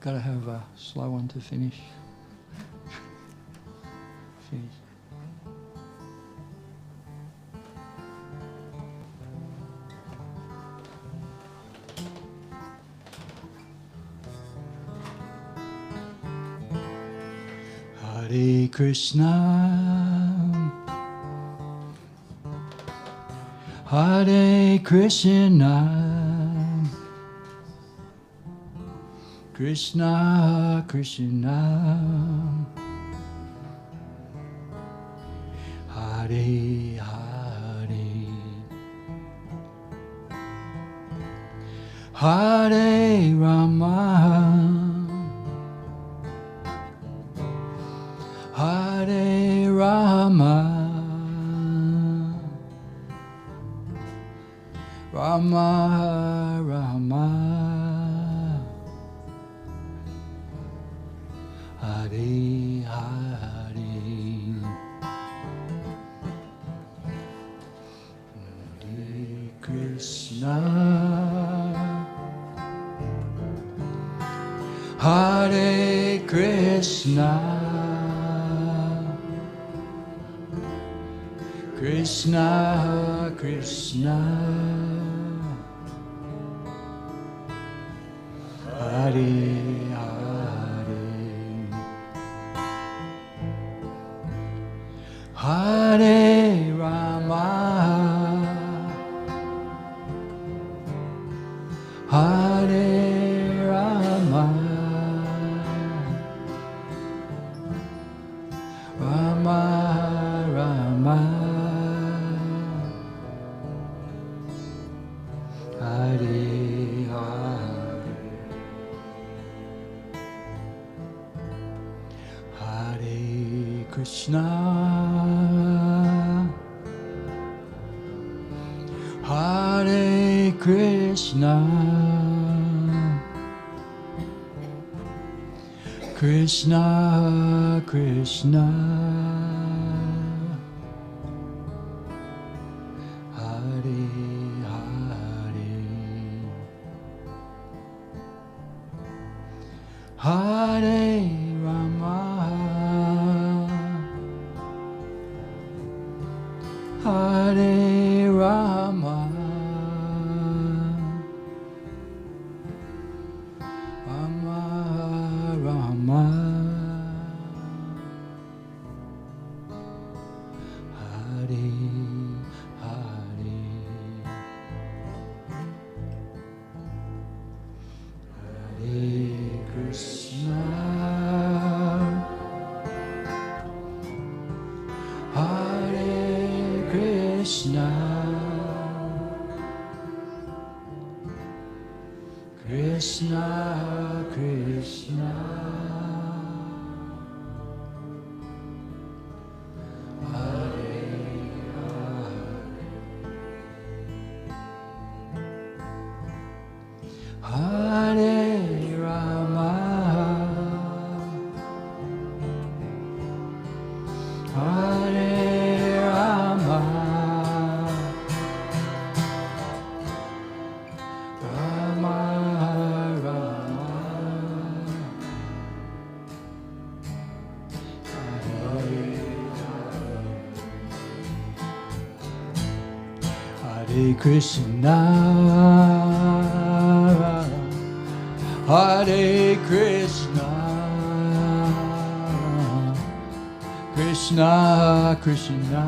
Gotta have a slow one to finish. Hare Krishna, Hare Krishna, Krishna Krishna, Hare Hare, Hare Rama, Hare Rama, Rama Rama, Hare Hare. Hare Krishna, Hare Krishna, Krishna Krishna, Hare Hare, Hare Rama, Hare Rama, Rama Rama, Hare Hare, Hare Krishna, Hare Krishna, Krishna Krishna, Hare Hare, Hare Rama, Hare Rama, Rama Rama, Hare Hare, Hare Krishna, Hare Krishna, Krishna Krishna, Hare Hare, Hare Rama, Hare Rama, Rama Rama, Hare Krishna, Hare Krishna, Krishna Krishna,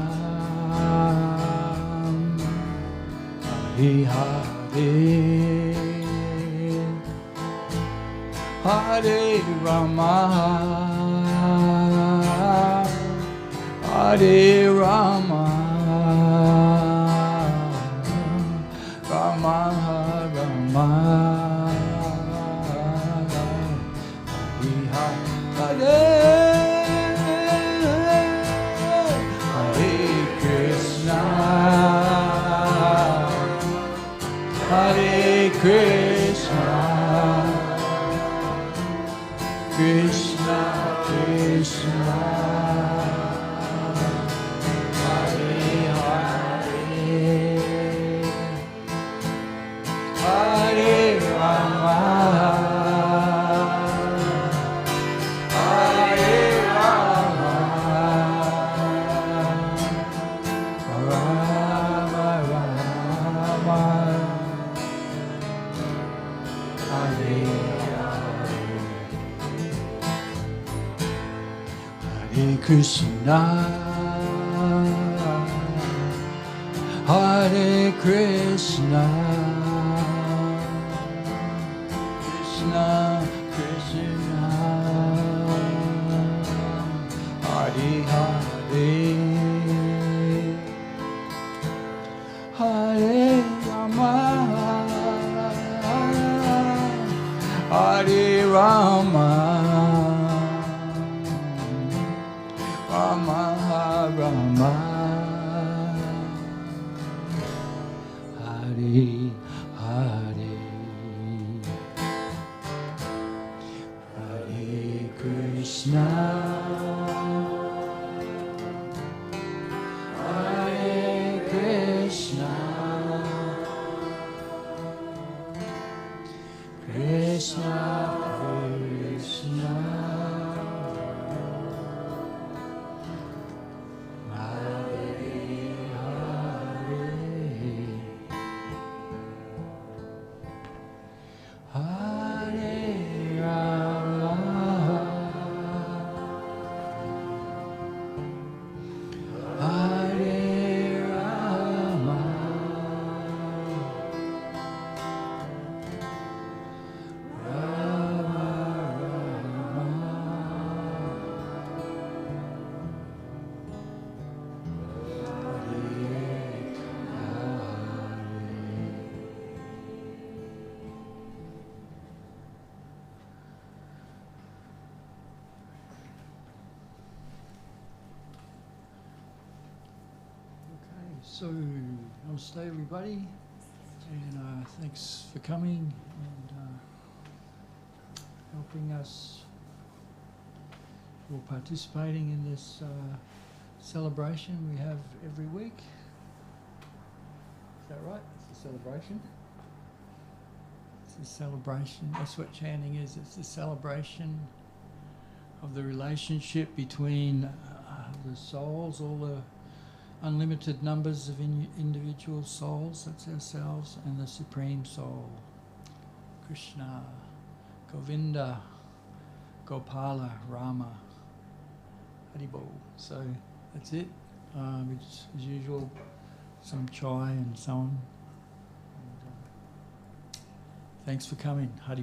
Hare Hare, Hare Rama, Hare Rama, Rama Rama, Hare Hare Krishna, Hare Krishna, Krishna Krishna, Hare Hare, Hare Rama, Krishna, Hare Krishna, Krishna Krishna, Hare Hare, Hare Rama, Hare Rama, Rama Rama, Hare Hare, Hare Krishna, Hare Krishna, Krishna Krishna, So, namaste everybody. And thanks for coming and helping us, or participating in this celebration we have every week. Is that right? It's a celebration? It's a celebration. That's what chanting is. It's a celebration of the relationship between the souls, all the unlimited numbers of individual souls, that's ourselves, and the Supreme Soul, Krishna, Govinda, Gopala, Rama, Haribol. So that's it. It's, as usual, some chai and so on. And, thanks for coming, Haribol.